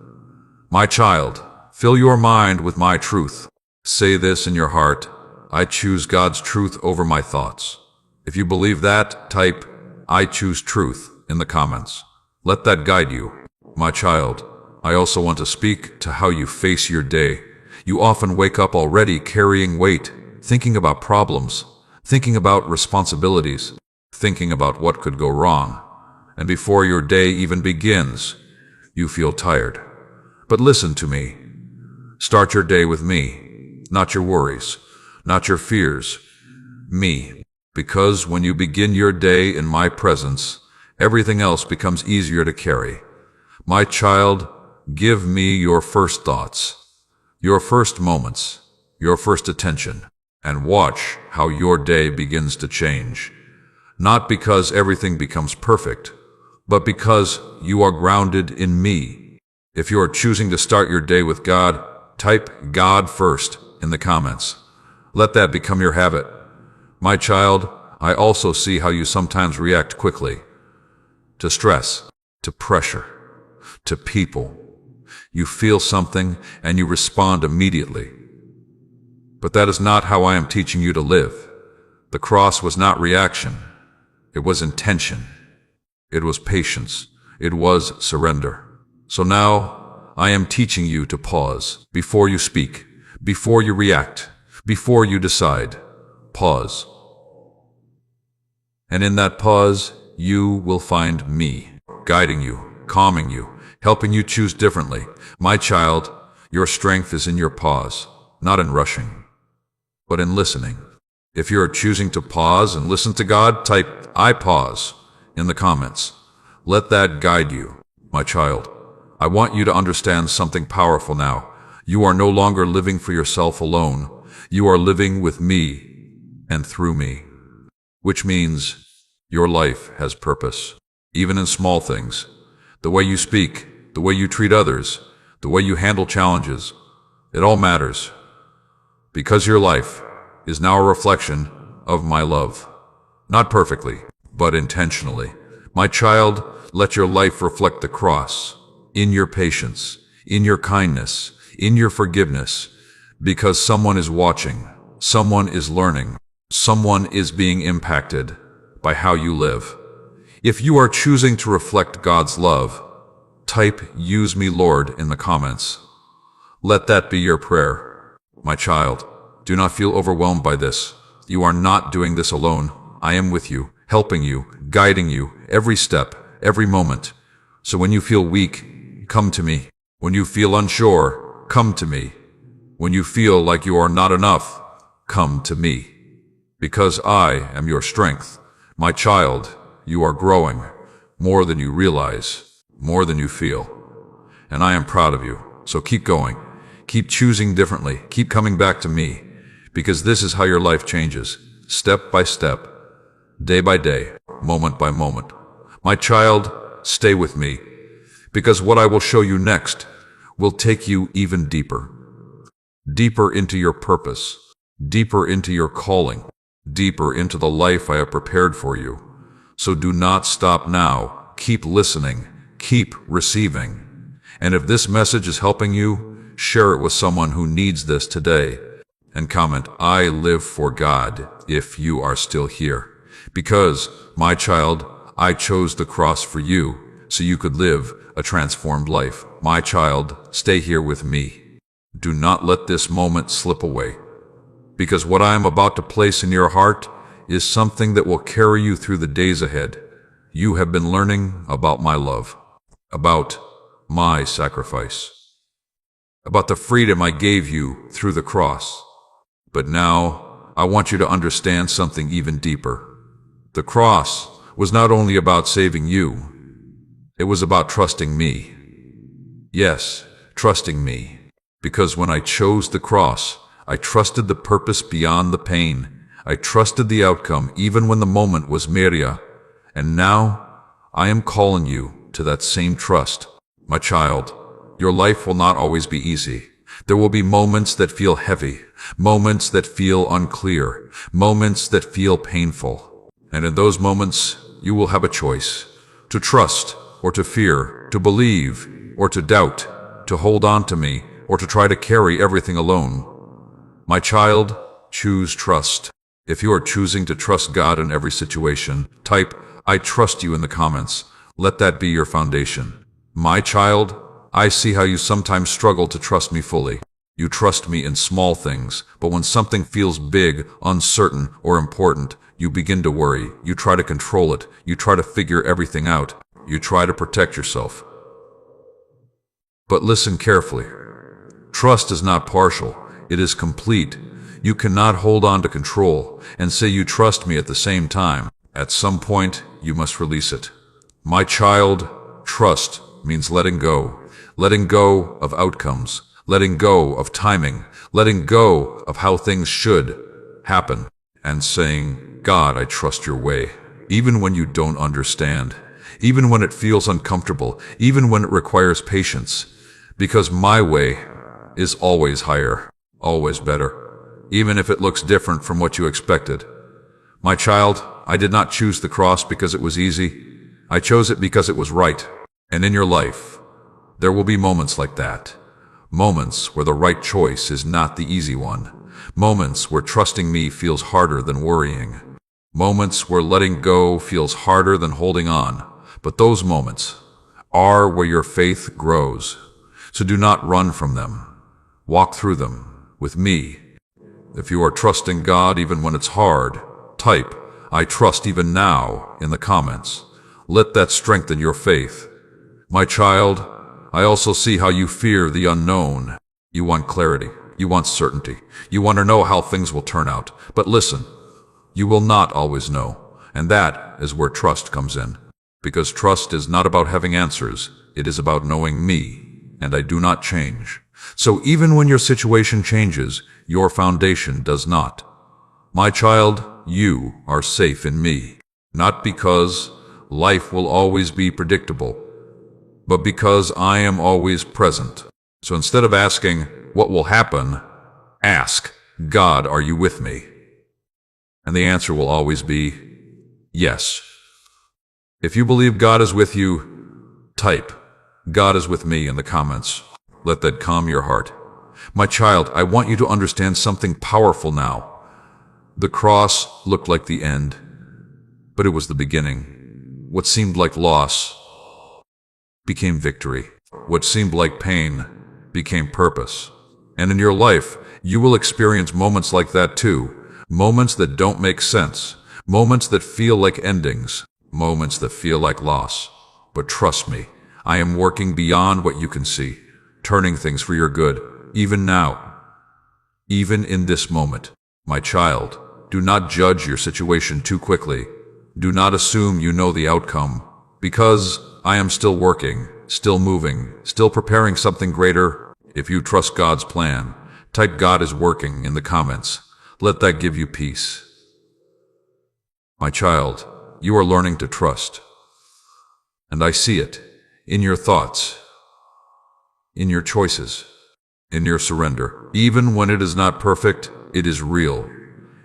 My child, fill your mind with my truth. Say this in your heart, I choose God's truth over my thoughts. If you believe that, type, I choose truth in the comments. Let that guide you. My child, I also want to speak to how you face your day. You often wake up already carrying weight, thinking about problems, thinking about responsibilities, thinking about what could go wrong. And before your day even begins, you feel tired. But listen to me. Start your day with me, not your worries, not your fears. Me. Because when you begin your day in my presence, everything else becomes easier to carry. My child, give me your first thoughts, your first moments, your first attention, and watch how your day begins to change. Not because everything becomes perfect, but because you are grounded in me. If you are choosing to start your day with God, type God first in the comments. Let that become your habit. My child, I also see how you sometimes react quickly to stress, to pressure, to people. You feel something and you respond immediately. But that is not how I am teaching you to live. The cross was not reaction. It was intention. It was patience. It was surrender. So now, I am teaching you to pause before you speak, before you react, before you decide. Pause. And in that pause, you will find me, guiding you, calming you, helping you choose differently. My child, your strength is in your pause, not in rushing, but in listening. If you are choosing to pause and listen to God, type "I pause" in the comments. Let that guide you, my child. I want you to understand something powerful now. You are no longer living for yourself alone. You are living with me and through me, which means your life has purpose, even in small things. The way you speak, the way you treat others, the way you handle challenges, it all matters. Because your life is now a reflection of my love. Not perfectly, but intentionally. My child, let your life reflect the cross, in your patience, in your kindness, in your forgiveness, because someone is watching, someone is learning, someone is being impacted by how you live. If you are choosing to reflect God's love, type "Use me, Lord" in the comments. Let that be your prayer. My child, do not feel overwhelmed by this. You are not doing this alone. I am with you, helping you, guiding you, every step, every moment. So when you feel weak, come to me. When you feel unsure, come to me. When you feel like you are not enough, come to me. Because I am your strength. My child, you are growing, more than you realize, more than you feel. And I am proud of you. So keep going. Keep choosing differently. Keep coming back to me. Because this is how your life changes, step by step, day by day, moment by moment. My child, stay with me. Because what I will show you next will take you even deeper. Deeper into your purpose. Deeper into your calling. Deeper into the life I have prepared for you. So do not stop now. Keep listening. Keep receiving. And if this message is helping you, share it with someone who needs this today. And comment, "I live for God," if you are still here. Because, my child, I chose the cross for you, so you could live a transformed life. My child, stay here with me. Do not let this moment slip away. Because what I am about to place in your heart is something that will carry you through the days ahead. You have been learning about my love, about my sacrifice, about the freedom I gave you through the cross. But now, I want you to understand something even deeper. The cross was not only about saving you, it was about trusting me. Yes, trusting me. Because when I chose the cross, I trusted the purpose beyond the pain. I trusted the outcome even when the moment was Miriam. And now, I am calling you to that same trust. My child, your life will not always be easy. There will be moments that feel heavy, moments that feel unclear, moments that feel painful. And in those moments, you will have a choice: to trust or to fear, to believe or to doubt, to hold on to me or to try to carry everything alone. My child, choose trust. If you are choosing to trust God in every situation, type "I trust you" in the comments. Let that be your foundation. My child, I see how you sometimes struggle to trust me fully. You trust me in small things, but when something feels big, uncertain, or important, you begin to worry. You try to control it. You try to figure everything out. You try to protect yourself. But listen carefully. Trust is not partial. It is complete. You cannot hold on to control and say you trust me at the same time. At some point, you must release it. My child, trust means letting go. Letting go of outcomes, letting go of timing, letting go of how things should happen, and saying, "God, I trust your way," even when you don't understand, even when it feels uncomfortable, even when it requires patience, because my way is always higher, always better, even if it looks different from what you expected. My child, I did not choose the cross because it was easy. I chose it because it was right. And in your life, there will be moments like that. Moments where the right choice is not the easy one. Moments where trusting me feels harder than worrying. Moments where letting go feels harder than holding on. But those moments are where your faith grows. So do not run from them. Walk through them with me. If you are trusting God even when it's hard, type, "I trust even now" in the comments. Let that strengthen your faith. My child, I also see how you fear the unknown. You want clarity. You want certainty. You want to know how things will turn out. But listen, you will not always know. And that is where trust comes in. Because trust is not about having answers. It is about knowing me, and I do not change. So even when your situation changes, your foundation does not. My child, you are safe in me. Not because life will always be predictable, but because I am always present. So instead of asking, "What will happen?" ask, "God, are you with me?" And the answer will always be, yes. If you believe God is with you, type, "God is with me" in the comments. Let that calm your heart. My child, I want you to understand something powerful now. The cross looked like the end, but it was the beginning. What seemed like loss became victory. What seemed like pain became purpose. And in your life, you will experience moments like that too. Moments that don't make sense. Moments that feel like endings. Moments that feel like loss. But trust me, I am working beyond what you can see, turning things for your good, even now. Even in this moment. My child, do not judge your situation too quickly. Do not assume you know the outcome, because I am still working, still moving, still preparing something greater. If you trust God's plan, type "God is working" in the comments. Let that give you peace. My child, you are learning to trust. And I see it in your thoughts, in your choices, in your surrender. Even when it is not perfect, it is real.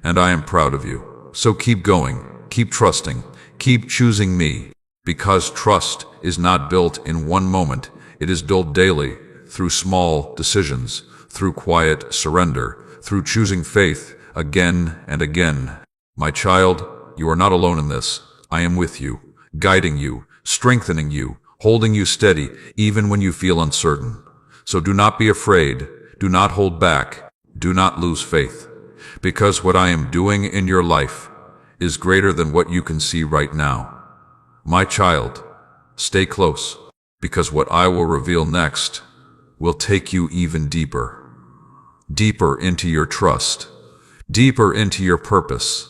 And I am proud of you. So keep going, keep trusting, keep choosing me. Because trust is not built in one moment. It is built daily, through small decisions, through quiet surrender, through choosing faith again and again. My child, you are not alone in this. I am with you, guiding you, strengthening you, holding you steady, even when you feel uncertain. So do not be afraid. Do not hold back. Do not lose faith. Because what I am doing in your life is greater than what you can see right now. My child, stay close, because what I will reveal next will take you even deeper. Deeper into your trust. Deeper into your purpose.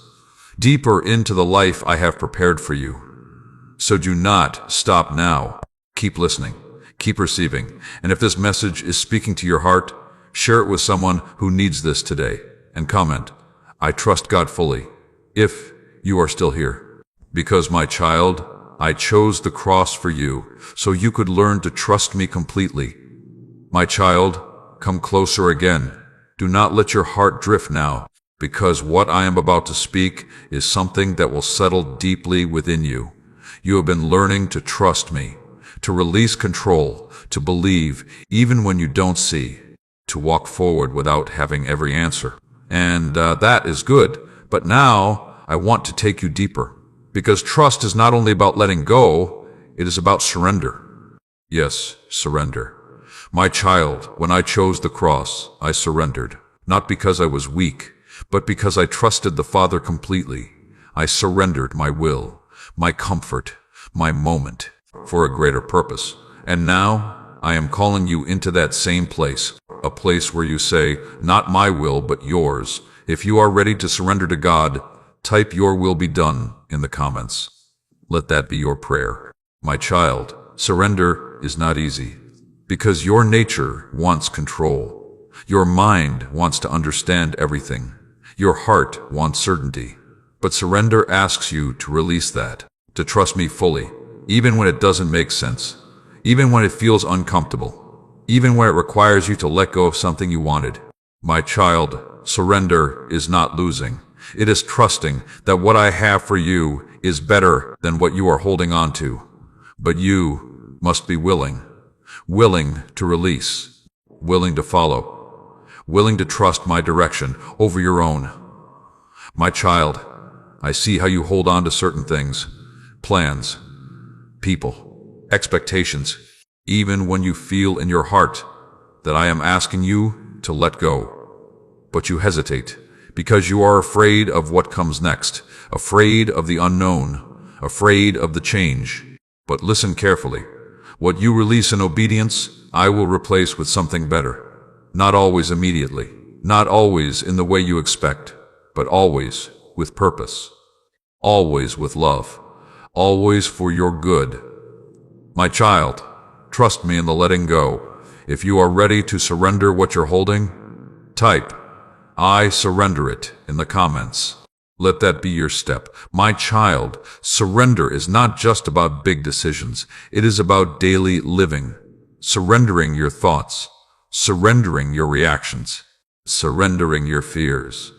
Deeper into the life I have prepared for you. So do not stop now. Keep listening. Keep receiving. And if this message is speaking to your heart, share it with someone who needs this today. And comment, "I trust God fully," if you are still here. Because my child, I chose the cross for you, so you could learn to trust me completely. My child, come closer again. Do not let your heart drift now, because what I am about to speak is something that will settle deeply within you. You have been learning to trust me, to release control, to believe even when you don't see, to walk forward without having every answer. And that is good, but now I want to take you deeper. Because trust is not only about letting go, it is about surrender. Yes, surrender. My child, when I chose the cross, I surrendered. Not because I was weak, but because I trusted the Father completely. I surrendered my will, my comfort, my moment, for a greater purpose. And now, I am calling you into that same place, a place where you say, "Not my will, but yours." If you are ready to surrender to God, type "Your will be done" in the comments. Let that be your prayer. My child, surrender is not easy, because your nature wants control. Your mind wants to understand everything. Your heart wants certainty. But surrender asks you to release that, to trust me fully, even when it doesn't make sense, even when it feels uncomfortable, even when it requires you to let go of something you wanted. My child, surrender is not losing. It is trusting that what I have for you is better than what you are holding on to. But you must be willing to release, willing to follow, willing to trust my direction over your own. My child, I see how you hold on to certain things, plans, people, expectations, even when you feel in your heart that I am asking you to let go. But you hesitate because you are afraid of what comes next, afraid of the unknown, afraid of the change. But listen carefully. What you release in obedience, I will replace with something better. Not always immediately, not always in the way you expect, but always with purpose, always with love, always for your good. My child, trust me in the letting go. If you are ready to surrender what you're holding, type, I surrender it in the comments. Let that be your step. My child, surrender is not just about big decisions. It is about daily living, surrendering your thoughts, surrendering your reactions, surrendering your fears.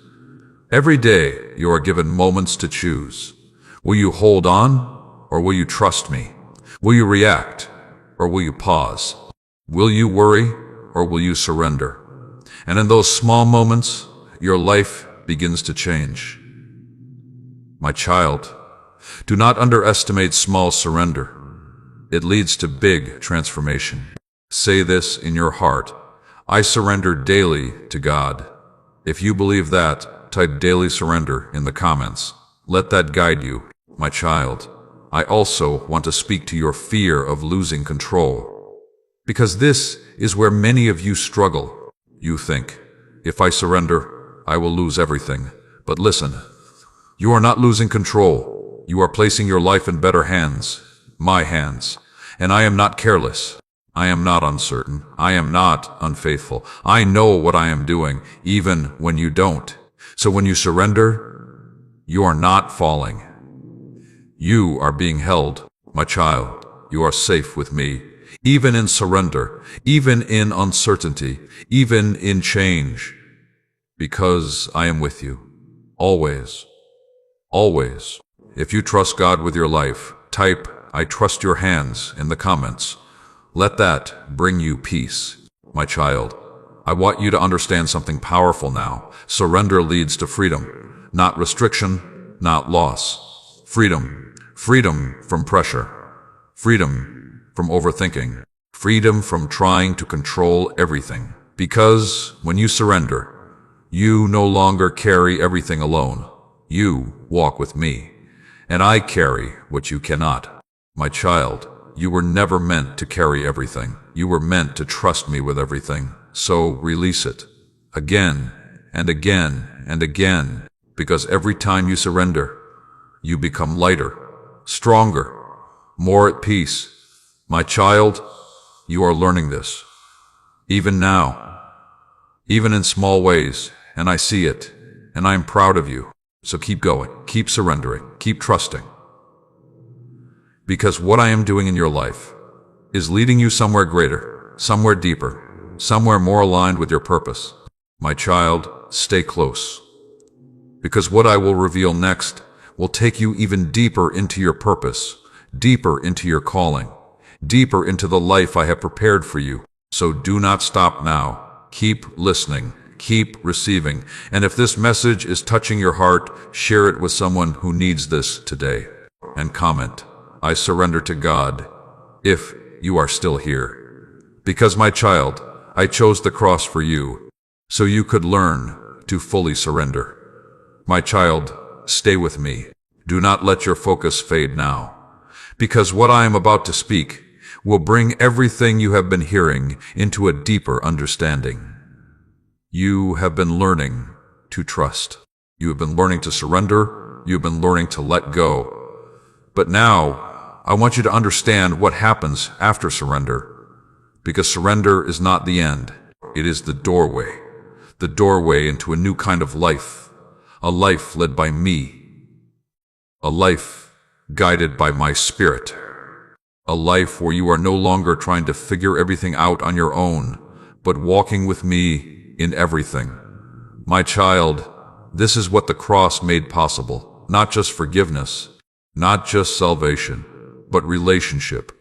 Every day you are given moments to choose. Will you hold on, or will you trust me? Will you react, or will you pause? Will you worry, or will you surrender? And in those small moments, your life begins to change. My child, do not underestimate small surrender. It leads to big transformation. Say this in your heart, I surrender daily to God. If you believe that, type daily surrender in the comments. Let that guide you, my child. I also want to speak to your fear of losing control, because this is where many of you struggle. You think, if I surrender, I will lose everything. But listen, you are not losing control. You are placing your life in better hands, my hands. And I am not careless. I am not uncertain. I am not unfaithful. I know what I am doing, even when you don't. So when you surrender, you are not falling. You are being held, my child. You are safe with me. Even in surrender, even in uncertainty, even in change. Because I am with you. Always. Always. If you trust God with your life, type, I trust your hands in the comments. Let that bring you peace, my child. I want you to understand something powerful now. Surrender leads to freedom, not restriction, not loss. Freedom. Freedom from pressure. Freedom from overthinking. Freedom from trying to control everything. Because when you surrender, you no longer carry everything alone. You walk with me, and I carry what you cannot. My child, you were never meant to carry everything. You were meant to trust me with everything. So release it. Again, and again, and again. Because every time you surrender, you become lighter, stronger, more at peace. My child, you are learning this. Even now. Even in small ways. And I see it. And I am proud of you. So keep going, keep surrendering, keep trusting. Because what I am doing in your life is leading you somewhere greater, somewhere deeper, somewhere more aligned with your purpose. My child, stay close. Because what I will reveal next will take you even deeper into your purpose, deeper into your calling, deeper into the life I have prepared for you. So do not stop now. Keep listening. Keep receiving. And if this message is touching your heart, share it with someone who needs this today. And comment, I surrender to God, if you are still here. Because my child, I chose the cross for you, so you could learn to fully surrender. My child, stay with me. Do not let your focus fade now. Because what I am about to speak will bring everything you have been hearing into a deeper understanding. You have been learning to trust. You have been learning to surrender. You have been learning to let go. But now, I want you to understand what happens after surrender. Because surrender is not the end. It is the doorway into a new kind of life. A life led by me. A life guided by my spirit. A life where you are no longer trying to figure everything out on your own, but walking with me in everything. My child, this is what the cross made possible. Not just forgiveness, not just salvation, but relationship,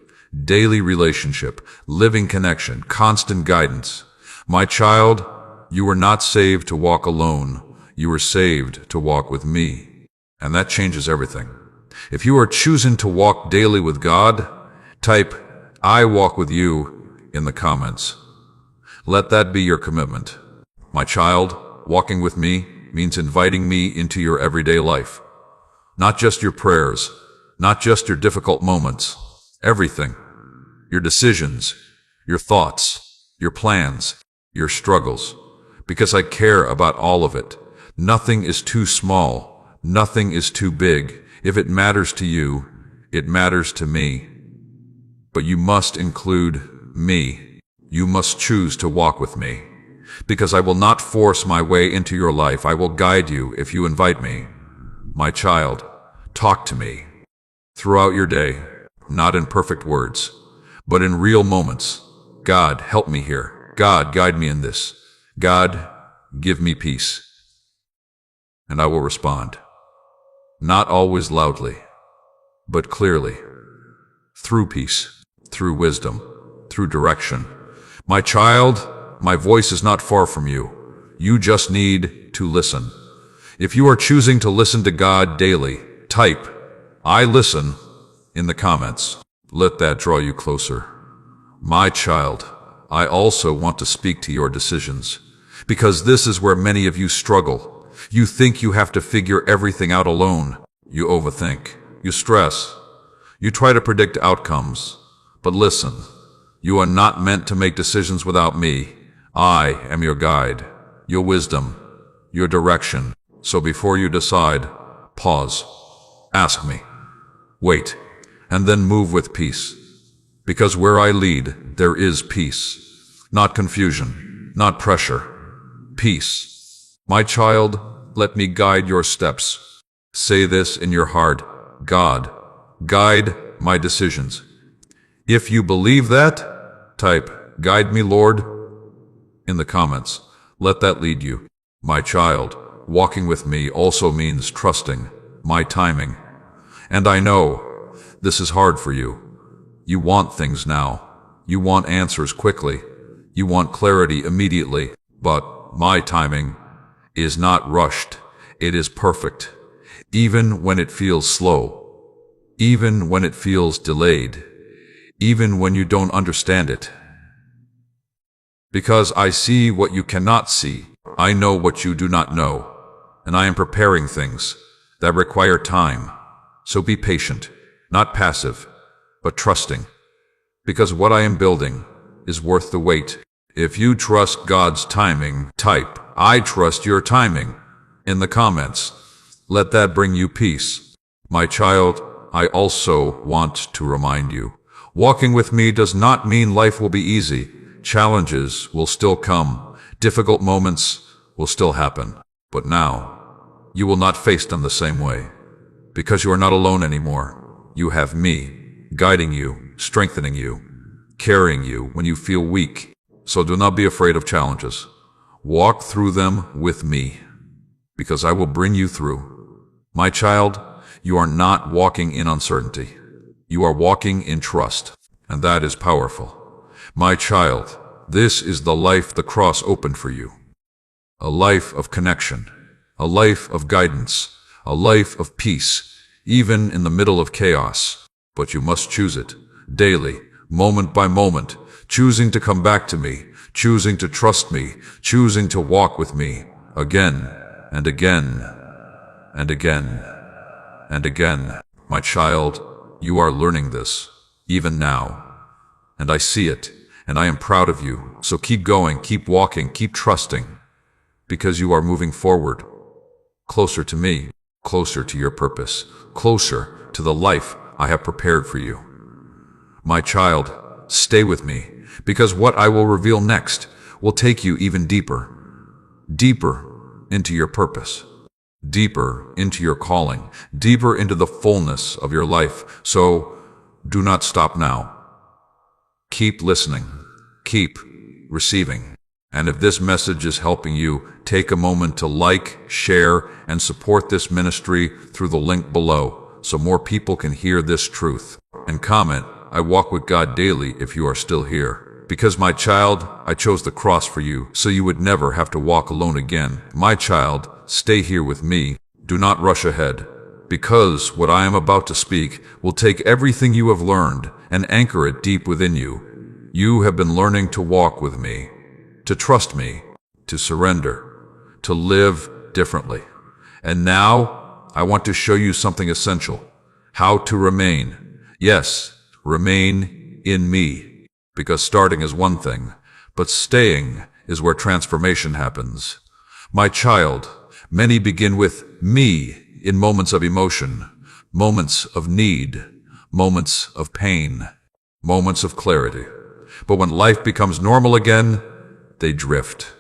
daily relationship, living connection, constant guidance. My child, you were not saved to walk alone. You were saved to walk with me. And that changes everything. If you are choosing to walk daily with God, Type, "I walk with you" in the comments. Let that be your commitment. My child, walking with me means inviting me into your everyday life. Not just your prayers, not just your difficult moments, everything. Your decisions, your thoughts, your plans, your struggles. Because I care about all of it. Nothing is too small. Nothing is too big. If it matters to you, it matters to me. But you must include me. You must choose to walk with me. Because I will not force my way into your life. I will guide you if you invite me. My child, talk to me throughout your day, not in perfect words, but in real moments. God, help me here. God, guide me in this. God, give me peace. And I will respond. Not always loudly, but clearly. Through peace, through wisdom, through direction. My child, my voice is not far from you. You just need to listen. If you are choosing to listen to God daily, type, "I listen" in the comments. Let that draw you closer. My child, I also want to speak to your decisions, because this is where many of you struggle. You think you have to figure everything out alone. You overthink. You stress. You try to predict outcomes. But listen, you are not meant to make decisions without me. I am your guide, your wisdom, your direction. So before you decide, pause, ask me, wait, and then move with peace. Because where I lead, there is peace. Not confusion, not pressure. Peace. My child, let me guide your steps. Say this in your heart, God, guide my decisions. If you believe that, type, "Guide me, Lord," in the comments. Let that lead you. My child, walking with me also means trusting my timing. And I know this is hard for you. You want things now. You want answers quickly. You want clarity immediately. But my timing is not rushed. It is perfect. Even when it feels slow. Even when it feels delayed. Even when you don't understand it. Because I see what you cannot see. I know what you do not know. And I am preparing things that require time. So be patient, not passive, but trusting. Because what I am building is worth the wait. If you trust God's timing, type, "I trust your timing" in the comments. Let that bring you peace. My child, I also want to remind you, walking with me does not mean life will be easy. Challenges will still come. Difficult moments will still happen. But now, you will not face them the same way. Because you are not alone anymore. You have me, guiding you, strengthening you, carrying you when you feel weak. So do not be afraid of challenges. Walk through them with me, because I will bring you through. My child, you are not walking in uncertainty. You are walking in trust, and that is powerful. My child, this is the life the cross opened for you. A life of connection, a life of guidance, a life of peace, even in the middle of chaos. But you must choose it, daily, moment by moment, choosing to come back to me, choosing to trust me, choosing to walk with me, again and again and again and again. My child, you are learning this, even now. And I see it, and I am proud of you. So keep going, keep walking, keep trusting, because you are moving forward, closer to me, closer to your purpose, closer to the life I have prepared for you. My child, stay with me, because what I will reveal next will take you even deeper, deeper into your purpose, deeper into your calling, deeper into the fullness of your life. So do not stop now. Keep listening, keep receiving. And if this message is helping you, take a moment to like, share, and support this ministry through the link below so more people can hear this truth. And comment, "I walk with God daily" if you are still here. Because my child, I chose the cross for you so you would never have to walk alone again. My child, stay here with me. Do not rush ahead. Because what I am about to speak will take everything you have learned, and anchor it deep within you. You have been learning to walk with me, to trust me, to surrender, to live differently. And now, I want to show you something essential. How to remain. Yes, remain in me. Because starting is one thing, but staying is where transformation happens. My child, many begin with me in moments of emotion, moments of need, moments of pain, moments of clarity. But when life becomes normal again, they drift,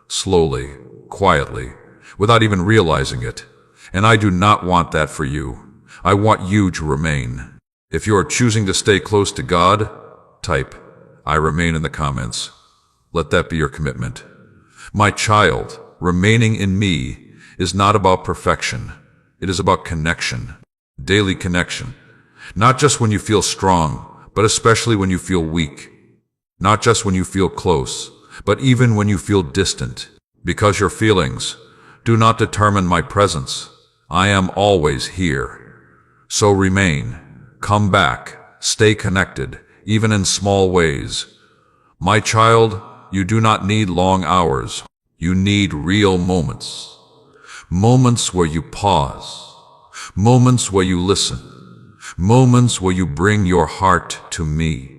slowly, quietly, without even realizing it. And I do not want that for you. I want you to remain. If you are choosing to stay close to God, type, I remain in the comments. Let that be your commitment. My child, remaining in me is not about perfection. It is about connection, daily connection. Not just when you feel strong, but especially when you feel weak. Not just when you feel close, but even when you feel distant. Because your feelings do not determine my presence. I am always here. So remain, come back, stay connected, even in small ways. My child, you do not need long hours. You need real moments. Moments where you pause. Moments where you listen. Moments where you bring your heart to me.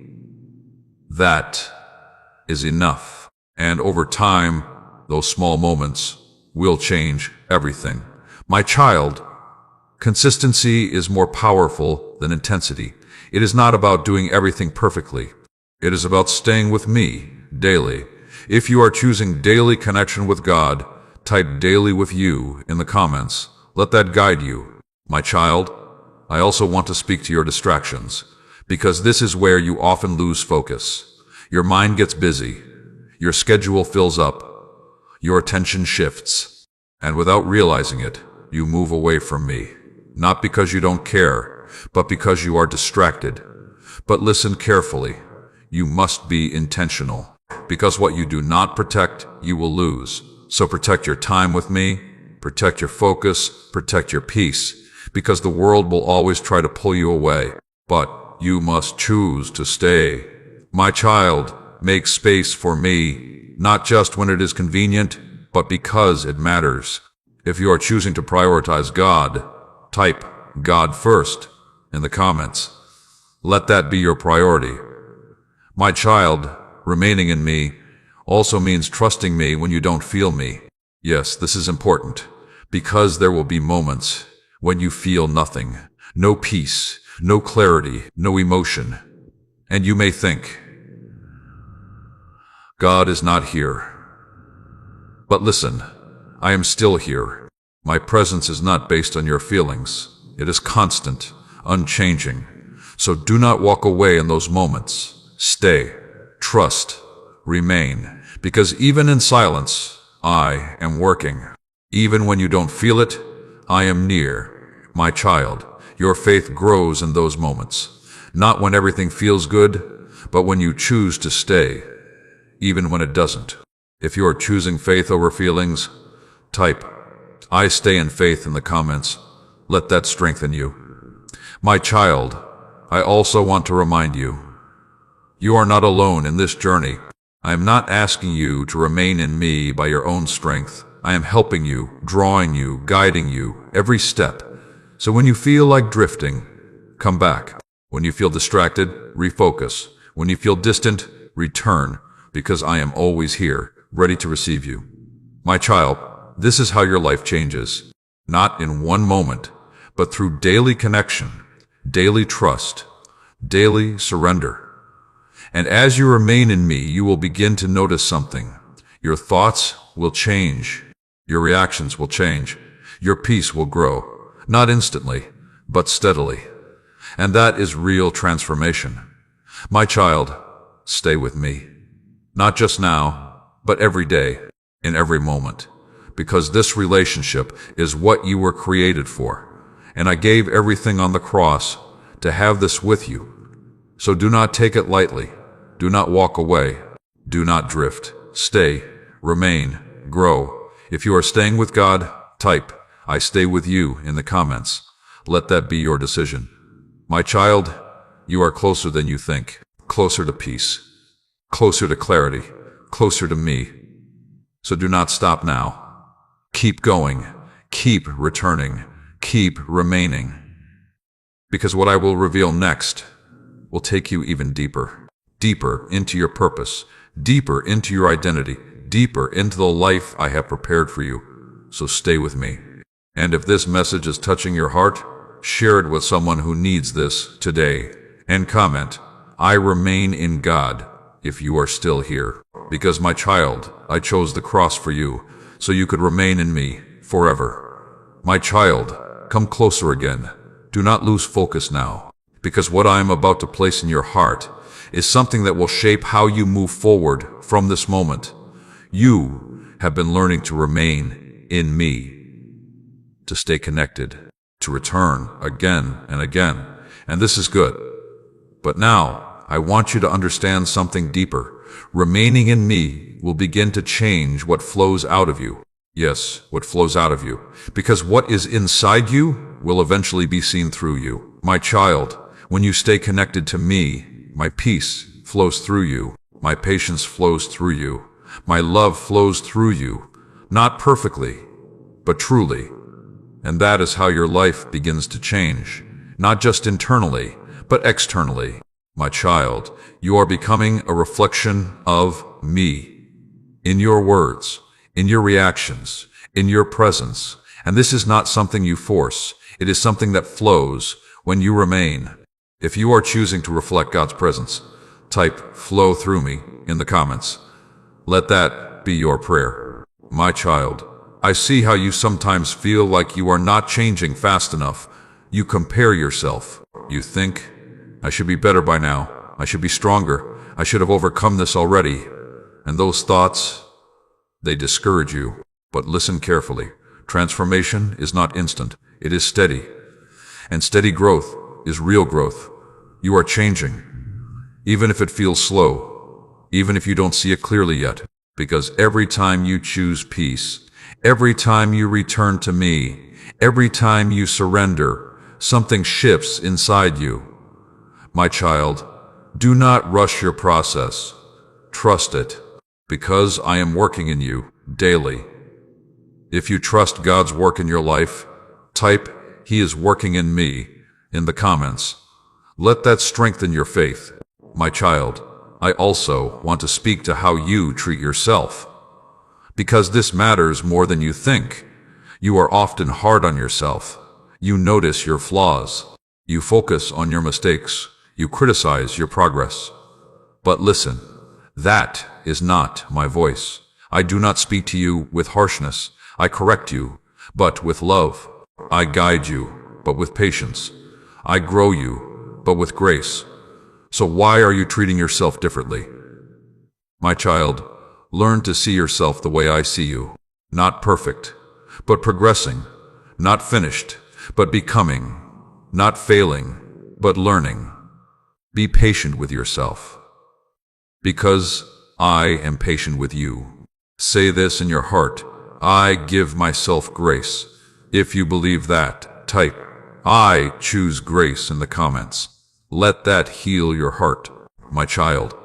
That is enough. And over time, those small moments will change everything. My child, consistency is more powerful than intensity. It is not about doing everything perfectly. It is about staying with me daily. If you are choosing daily connection with God, type daily with you in the comments. Let that guide you. My child, I also want to speak to your distractions, because this is where you often lose focus. Your mind gets busy. Your schedule fills up. Your attention shifts. And without realizing it, you move away from me. Not because you don't care, but because you are distracted. But listen carefully. You must be intentional. Because what you do not protect, you will lose. So protect your time with me, protect your focus, protect your peace. Because the world will always try to pull you away. But you must choose to stay. My child, make space for me, not just when it is convenient, but because it matters. If you are choosing to prioritize God, type God first in the comments. Let that be your priority. My child, remaining in me also means trusting me when you don't feel me. Yes, this is important, because there will be moments when you feel nothing, no peace, no clarity, no emotion. And you may think, God is not here. But listen, I am still here. My presence is not based on your feelings. It is constant, unchanging. So do not walk away in those moments. Stay, trust, remain, because even in silence, I am working. Even when you don't feel it, I am near. My child, your faith grows in those moments. Not when everything feels good, but when you choose to stay, even when it doesn't. If you are choosing faith over feelings, type, I stay in faith in the comments. Let that strengthen you. My child, I also want to remind you, you are not alone in this journey. I am not asking you to remain in me by your own strength. I am helping you, drawing you, guiding you, every step. So when you feel like drifting, come back. When you feel distracted, refocus. When you feel distant, return, because I am always here, ready to receive you. My child, this is how your life changes. Not in one moment, but through daily connection, daily trust, daily surrender. And as you remain in me, you will begin to notice something. Your thoughts will change. Your reactions will change. Your peace will grow. Not instantly, but steadily. And that is real transformation. My child, stay with me. Not just now, but every day, in every moment. Because this relationship is what you were created for. And I gave everything on the cross to have this with you. So do not take it lightly. Do not walk away. Do not drift. Stay, remain, grow. If you are staying with God, type, I stay with you in the comments. Let that be your decision. My child, You are closer than you think, closer to peace, closer to clarity, closer to me. So do not stop now. Keep going, keep returning, keep remaining. Because what I will reveal next will take you even deeper, deeper into your purpose, deeper into your identity, deeper into the life I have prepared for you. So stay with me. And if this message is touching your heart, share it with someone who needs this today. And comment, I remain in God, if you are still here. Because my child, I chose the cross for you, so you could remain in me forever. My child, come closer again. Do not lose focus now, because what I am about to place in your heart is something that will shape how you move forward from this moment. You have been learning to remain in me, to stay connected, to return again and again, and this is good. But now, I want you to understand something deeper. Remaining in me will begin to change what flows out of you. Yes, what flows out of you. Because what is inside you will eventually be seen through you. My child, when you stay connected to me, my peace flows through you. My patience flows through you. My love flows through you. Not perfectly, but truly. And that is how your life begins to change. Not just internally, but externally. My child, you are becoming a reflection of me. In your words, in your reactions, in your presence. And this is not something you force. It is something that flows when you remain. If you are choosing to reflect God's presence, type "flow through me" in the comments. Let that be your prayer. My child, I see how you sometimes feel like you are not changing fast enough. You compare yourself. You think, I should be better by now. I should be stronger. I should have overcome this already. And those thoughts, they discourage you. But listen carefully. Transformation is not instant. It is steady. And steady growth is real growth. You are changing, even if it feels slow, even if you don't see it clearly yet. Because every time you choose peace, every time you return to me, every time you surrender, something shifts inside you. My child, do not rush your process. Trust it, because I am working in you daily. If you trust God's work in your life, type "He is working in me" in the comments. Let that strengthen your faith. My child, I also want to speak to how you treat yourself, because this matters more than you think. You are often hard on yourself. You notice your flaws. You focus on your mistakes. You criticize your progress. But listen, that is not my voice. I do not speak to you with harshness. I correct you, but with love. I guide you, but with patience. I grow you, but with grace. So why are you treating yourself differently? My child, learn to see yourself the way I see you. Not perfect, but progressing. Not finished, but becoming. Not failing, but learning. Be patient with yourself, because I am patient with you. Say this in your heart: I give myself grace. If you believe that, type "I choose grace" in the comments. Let that heal your heart. My child,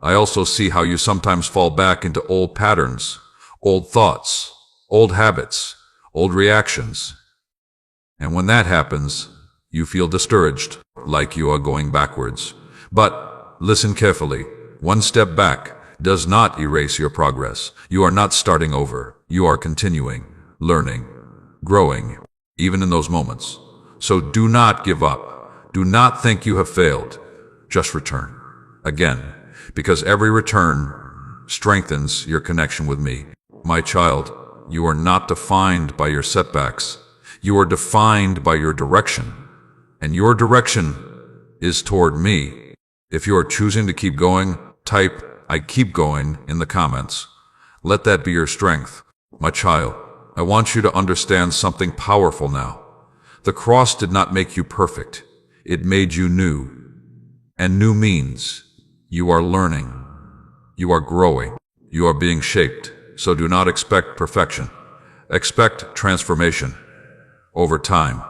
I also see how you sometimes fall back into old patterns, old thoughts, old habits, old reactions. And when that happens, you feel discouraged, like you are going backwards. But listen carefully. One step back does not erase your progress. You are not starting over. You are continuing, learning, growing, even in those moments. So do not give up. Do not think you have failed. Just return again, because every return strengthens your connection with me. My child, you are not defined by your setbacks. You are defined by your direction, and your direction is toward me. If you are choosing to keep going, type "I keep going" in the comments. Let that be your strength. My child, I want you to understand something powerful now. The cross did not make you perfect. It made you new. And new means you are learning. You are growing. You are being shaped. So do not expect perfection. Expect transformation over time,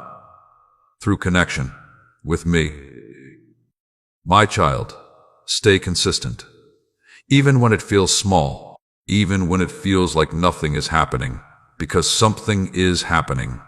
through connection with me. My child, stay consistent. Even when it feels small, even when it feels like nothing is happening, because something is happening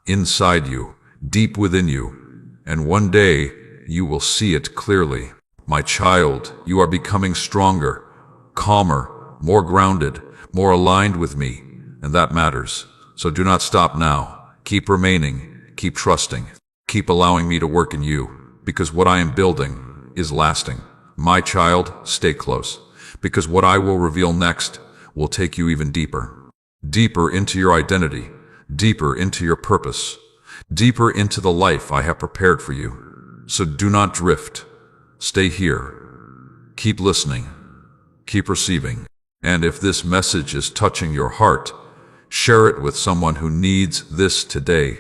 inside you, deep within you, and one day you will see it clearly. My child, you are becoming stronger, calmer, more grounded, more aligned with me, and that matters. So do not stop now. Keep remaining, keep trusting, keep allowing me to work in you, because what I am building is lasting. My child, stay close, because what I will reveal next will take you even deeper. Deeper into your identity, deeper into your purpose, deeper into the life I have prepared for you. So do not drift. Stay here. Keep listening. Keep receiving. And if this message is touching your heart, share it with someone who needs this today.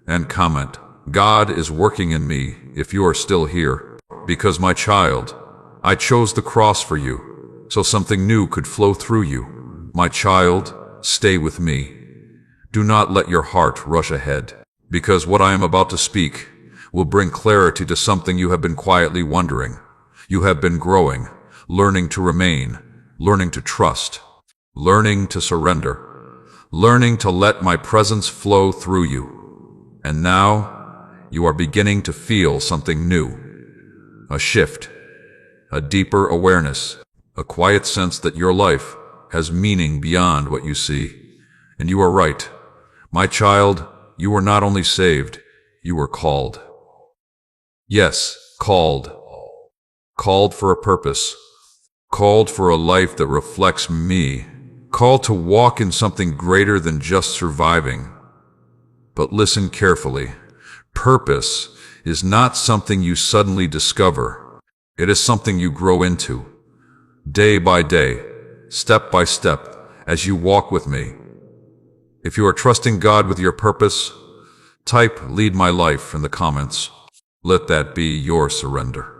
And comment, God is working in me if you are still here. Because my child, I chose the cross for you, so something new could flow through you. My child, stay with me. Do not let your heart rush ahead, because what I am about to speak will bring clarity to something you have been quietly wondering. You have been growing, learning to remain, learning to trust, learning to surrender, learning to let my presence flow through you. And now, you are beginning to feel something new. A shift, a deeper awareness, a quiet sense that your life has meaning beyond what you see. And you are right. My child, you were not only saved, you were called. Yes, called. Called for a purpose. Called for a life that reflects me. Called to walk in something greater than just surviving. But listen carefully. Purpose is not something you suddenly discover. It is something you grow into. Day by day, step by step, as you walk with me. If you are trusting God with your purpose, type "Lead my life" in the comments. Let that be your surrender.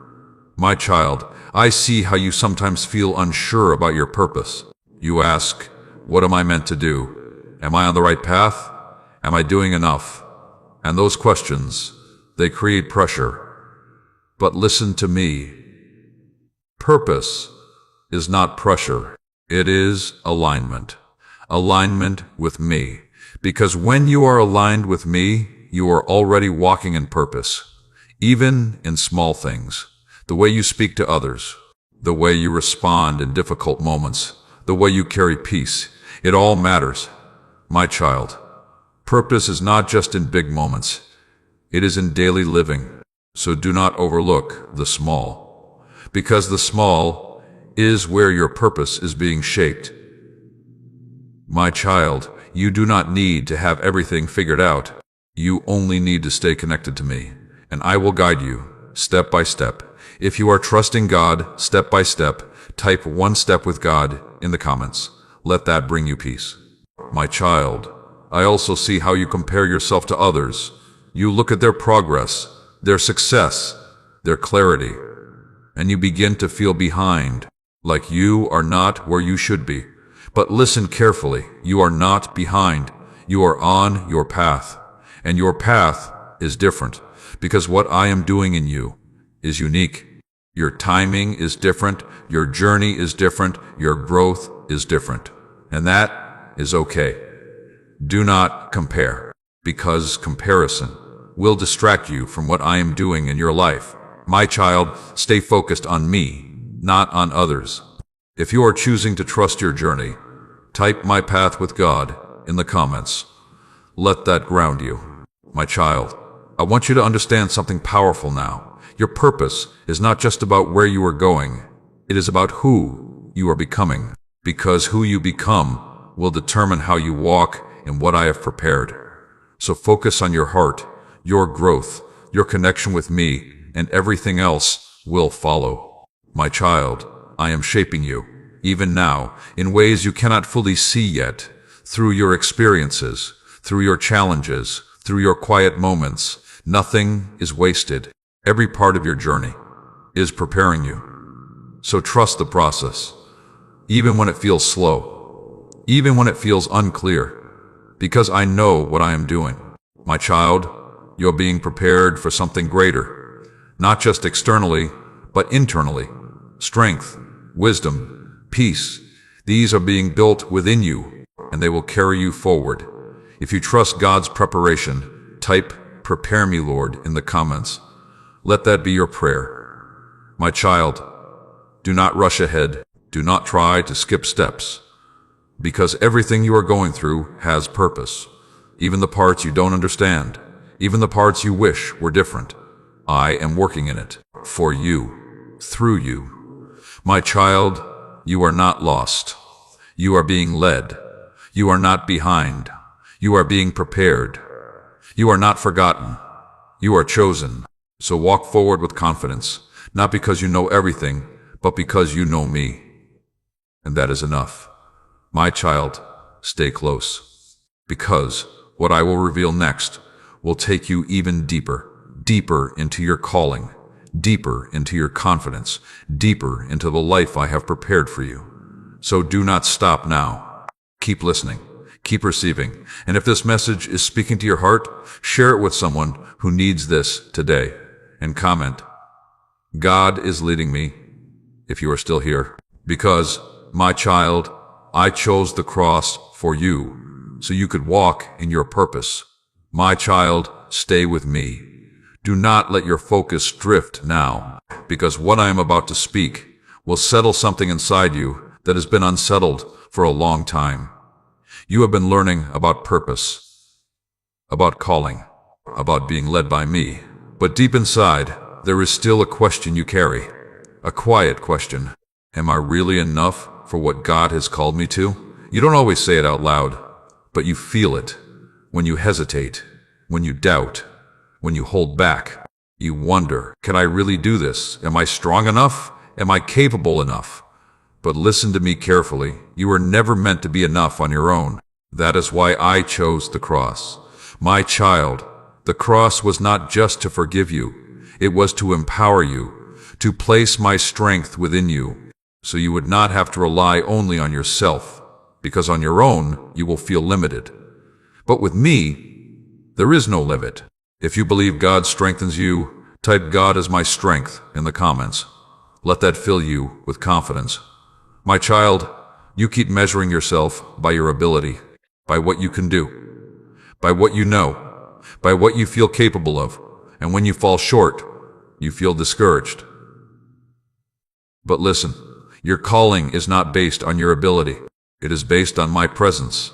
My child, I see how you sometimes feel unsure about your purpose. You ask, what am I meant to do? Am I on the right path? Am I doing enough? And those questions, they create pressure. But listen to me. Purpose is not pressure. It is alignment. Alignment with me. Because when you are aligned with me, you are already walking in purpose. Even in small things. The way you speak to others. The way you respond in difficult moments. The way you carry peace. It all matters. My child, purpose is not just in big moments. It is in daily living. So do not overlook the small. Because the small is where your purpose is being shaped. My child, you do not need to have everything figured out. You only need to stay connected to me, and I will guide you, step by step. If you are trusting God, step by step, type "one step with God" in the comments. Let that bring you peace. My child, I also see how you compare yourself to others. You look at their progress, their success, their clarity, and you begin to feel behind, like you are not where you should be. But listen carefully, you are not behind. You are on your path. And your path is different, because what I am doing in you is unique. Your timing is different, your journey is different, your growth is different. And that is okay. Do not compare, because comparison will distract you from what I am doing in your life. My child, stay focused on me, not on others. If you are choosing to trust your journey, type "My path with God" in the comments. Let that ground you. My child, I want you to understand something powerful now. Your purpose is not just about where you are going. It is about who you are becoming. Because who you become will determine how you walk in what I have prepared. So focus on your heart, your growth, your connection with me, and everything else will follow. My child, I am shaping you, even now, in ways you cannot fully see yet, through your experiences, through your challenges, through your quiet moments. Nothing is wasted. Every part of your journey is preparing you. So trust the process, even when it feels slow, even when it feels unclear, because I know what I am doing. My child, you're being prepared for something greater, not just externally, but internally. Strength, wisdom, peace, these are being built within you, and they will carry you forward. If you trust God's preparation, type, "Prepare me, Lord," in the comments. Let that be your prayer. My child, do not rush ahead. Do not try to skip steps. Because everything you are going through has purpose. Even the parts you don't understand. Even the parts you wish were different. I am working in it. For you. Through you. My child, you are not lost. You are being led. You are not behind. You are being prepared. You are not forgotten. You are chosen. So walk forward with confidence, not because you know everything, but because you know me. And that is enough. My child, stay close. Because what I will reveal next will take you even deeper, deeper into your calling, deeper into your confidence, deeper into the life I have prepared for you. So do not stop now. Keep listening. Keep receiving. And if this message is speaking to your heart, share it with someone who needs this today. And comment, "God is leading me," if you are still here. Because, my child, I chose the cross for you, so you could walk in your purpose. My child, stay with me. Do not let your focus drift now, because what I am about to speak will settle something inside you that has been unsettled for a long time. You have been learning about purpose, about calling, about being led by me. But deep inside, there is still a question you carry, a quiet question. Am I really enough for what God has called me to? You don't always say it out loud, but you feel it. When you hesitate, when you doubt, when you hold back, you wonder, can I really do this? Am I strong enough? Am I capable enough? But listen to me carefully. You were never meant to be enough on your own. That is why I chose the cross. My child, the cross was not just to forgive you. It was to empower you, to place my strength within you, so you would not have to rely only on yourself, because on your own, you will feel limited. But with me, there is no limit. If you believe God strengthens you, type "God is my strength" in the comments. Let that fill you with confidence. My child, you keep measuring yourself by your ability, by what you can do, by what you know, by what you feel capable of, and when you fall short, you feel discouraged. But listen, your calling is not based on your ability. It is based on my presence.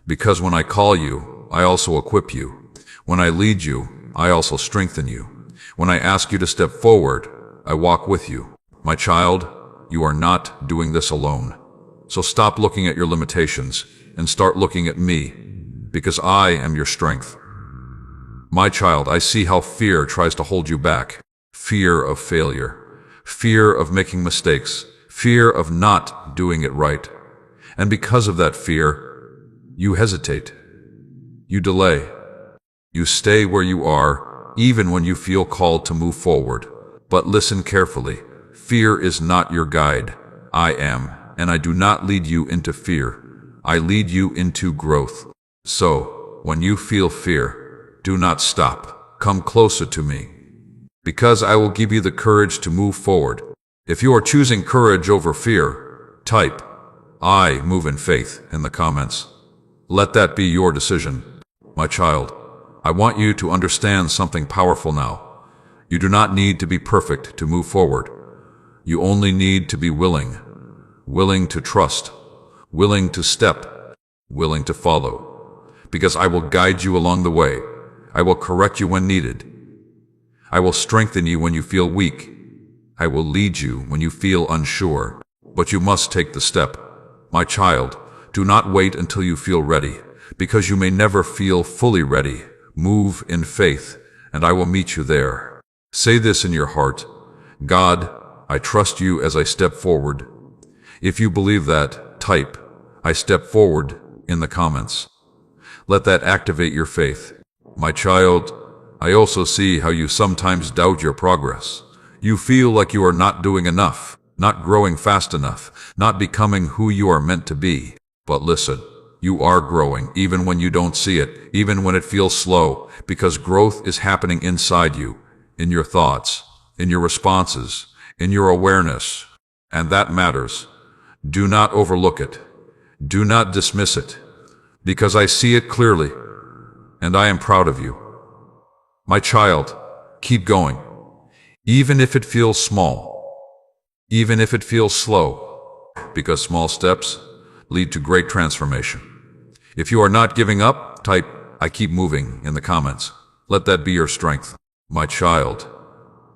Because when I call you, I also equip you. When I lead you, I also strengthen you. When I ask you to step forward, I walk with you. My child, you are not doing this alone. So stop looking at your limitations and start looking at me, because I am your strength. My child, I see how fear tries to hold you back. Fear of failure, fear of making mistakes, fear of not doing it right. And because of that fear, you hesitate. You delay. You stay where you are, even when you feel called to move forward. But listen carefully. Fear is not your guide. I am, and I do not lead you into fear. I lead you into growth. So, when you feel fear, do not stop. Come closer to me, because I will give you the courage to move forward. If you are choosing courage over fear, type "I move in faith" in the comments. Let that be your decision. My child, I want you to understand something powerful now. You do not need to be perfect to move forward. You only need to be willing. Willing to trust. Willing to step. Willing to follow. Because I will guide you along the way. I will correct you when needed. I will strengthen you when you feel weak. I will lead you when you feel unsure. But you must take the step. My child, do not wait until you feel ready, because you may never feel fully ready. Move in faith, and I will meet you there. Say this in your heart: God, I trust you as I step forward. If you believe that, type "I step forward" in the comments. Let that activate your faith. My child, I also see how you sometimes doubt your progress. You feel like you are not doing enough, not growing fast enough, not becoming who you are meant to be. But listen, you are growing even when you don't see it, even when it feels slow, because growth is happening inside you, in your thoughts, in your responses, in your awareness, and that matters. Do not overlook it. Do not dismiss it, because I see it clearly, and I am proud of you. My child, keep going, even if it feels small, even if it feels slow, because small steps lead to great transformation. If you are not giving up, type, "I keep moving" in the comments. Let that be your strength. My child,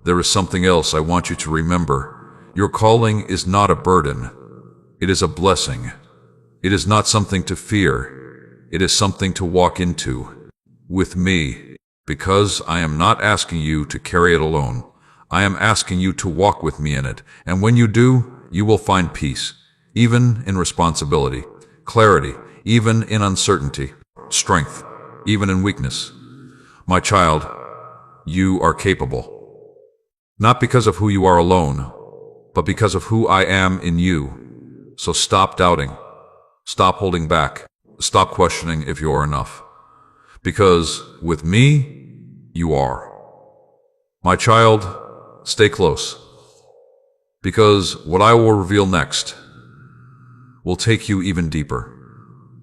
there is something else I want you to remember. Your calling is not a burden. It is a blessing. It is not something to fear. It is something to walk into with me, because I am not asking you to carry it alone. I am asking you to walk with me in it, and when you do, you will find peace, even in responsibility, clarity, even in uncertainty, strength, even in weakness. My child, you are capable, not because of who you are alone, but because of who I am in you. So stop doubting, stop holding back, stop questioning if you are enough, because with me, you are. My child, stay close, because what I will reveal next will take you even deeper,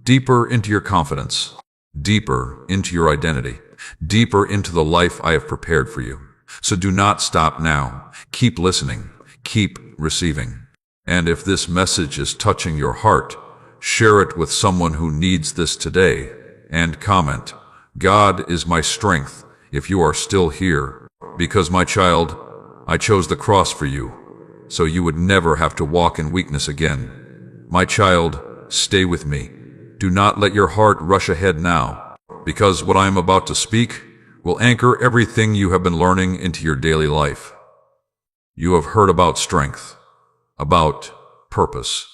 deeper into your confidence, deeper into your identity, deeper into the life I have prepared for you. So do not stop now. Keep listening, keep receiving. And if this message is touching your heart, share it with someone who needs this today, and comment, "God is my strength," if you are still here. Because, my child, I chose the cross for you, so you would never have to walk in weakness again. My child, stay with me. Do not let your heart rush ahead now, because what I am about to speak will anchor everything you have been learning into your daily life. You have heard about strength, about purpose,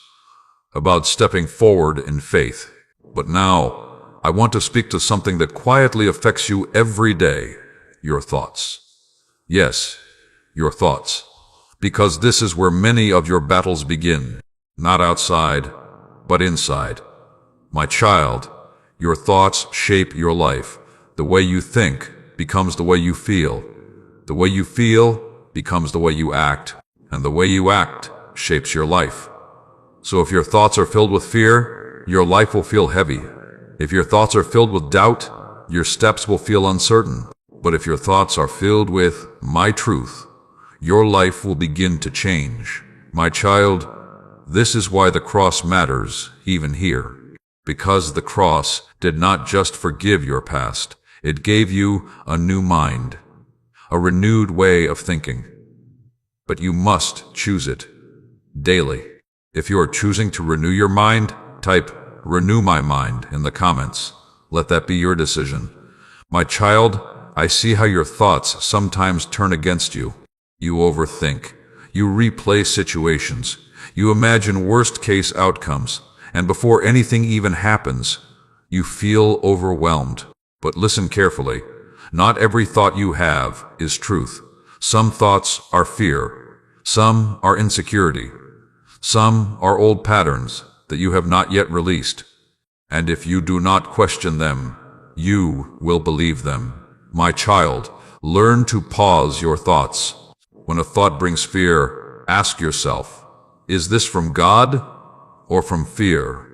about stepping forward in faith. But now, I want to speak to something that quietly affects you every day: your thoughts. Yes, your thoughts. Because this is where many of your battles begin, not outside, but inside. My child, your thoughts shape your life. The way you think becomes the way you feel. The way you feel becomes the way you act, and the way you act shapes your life. So if your thoughts are filled with fear, your life will feel heavy. If your thoughts are filled with doubt, your steps will feel uncertain. But if your thoughts are filled with my truth, your life will begin to change. My child, this is why the cross matters, even here. Because the cross did not just forgive your past, it gave you a new mind, a renewed way of thinking. But you must choose it daily. If you are choosing to renew your mind, type "renew my mind" in the comments. Let that be your decision. My child, I see how your thoughts sometimes turn against you. You overthink. You replay situations. You imagine worst-case outcomes. And before anything even happens, you feel overwhelmed. But listen carefully. Not every thought you have is truth. Some thoughts are fear. Some are insecurity. Some are old patterns that you have not yet released. And if you do not question them, you will believe them. My child, learn to pause your thoughts. When a thought brings fear, ask yourself, is this from God or from fear?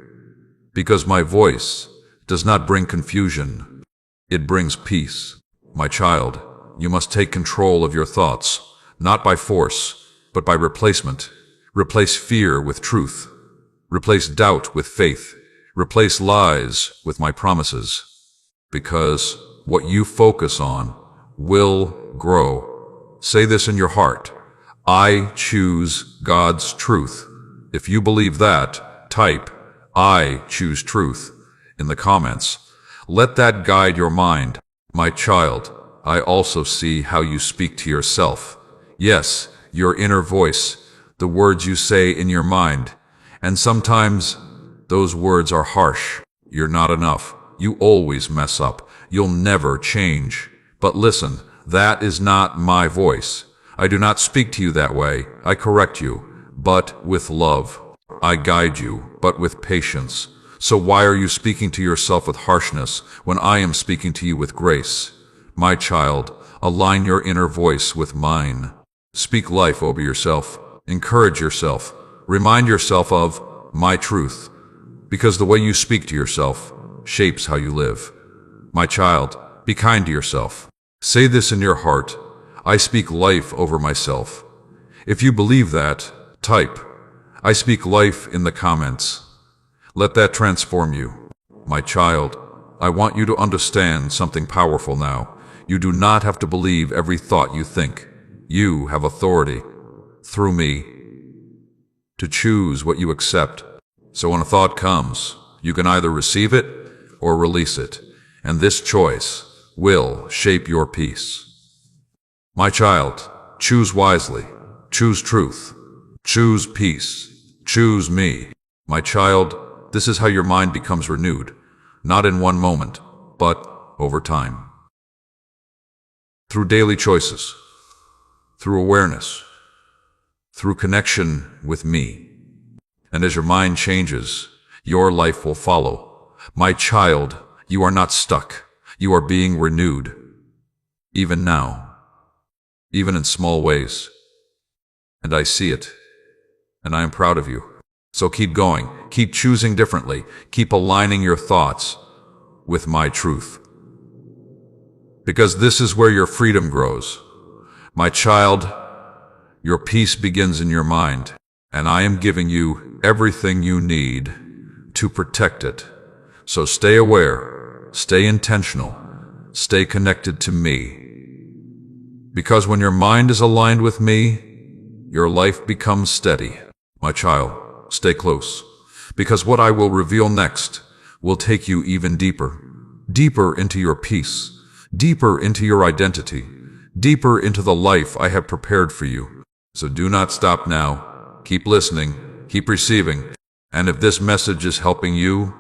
Because my voice does not bring confusion. It brings peace. My child, you must take control of your thoughts, not by force, but by replacement. Replace fear with truth. Replace doubt with faith. Replace lies with my promises. Because what you focus on will grow. Say this in your heart: I choose God's truth. If you believe that, type "I choose truth" in the comments. Let that guide your mind. My child, I also see how you speak to yourself. Yes, your inner voice, the words you say in your mind. And sometimes those words are harsh. You're not enough. You always mess up. You'll never change. But listen, that is not my voice. I do not speak to you that way. I correct you, but with love. I guide you, but with patience. So why are you speaking to yourself with harshness when I am speaking to you with grace? My child, align your inner voice with mine. Speak life over yourself. Encourage yourself. Remind yourself of my truth. Because the way you speak to yourself shapes how you live. My child, be kind to yourself. Say this in your heart. I speak life over myself. If you believe that, type, I speak life in the comments. Let that transform you. My child, I want you to understand something powerful now. You do not have to believe every thought you think. You have authority, through me, to choose what you accept. So when a thought comes, you can either receive it or release it, and this choice will shape your peace. My child, choose wisely. Choose truth. Choose peace. Choose me. My child, this is how your mind becomes renewed, not in one moment, but over time. Through daily choices, through awareness, through connection with me. And as your mind changes, your life will follow. My child, you are not stuck. You are being renewed. Even now. Even in small ways. And I see it. And I am proud of you. So keep going. Keep choosing differently. Keep aligning your thoughts with my truth. Because this is where your freedom grows. My child, your peace begins in your mind, and I am giving you everything you need to protect it. So stay aware, stay intentional, stay connected to me. Because when your mind is aligned with me, your life becomes steady. My child, stay close, because what I will reveal next will take you even deeper, deeper into your peace, deeper into your identity, deeper into the life I have prepared for you. So do not stop now. Keep listening, keep receiving, and if this message is helping you,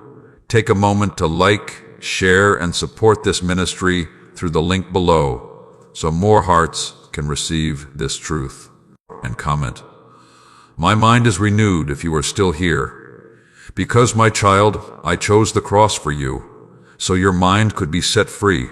take a moment to like, share, and support this ministry through the link below so more hearts can receive this truth. And comment, my mind is renewed if you are still here. Because, my child, I chose the cross for you, so your mind could be set free.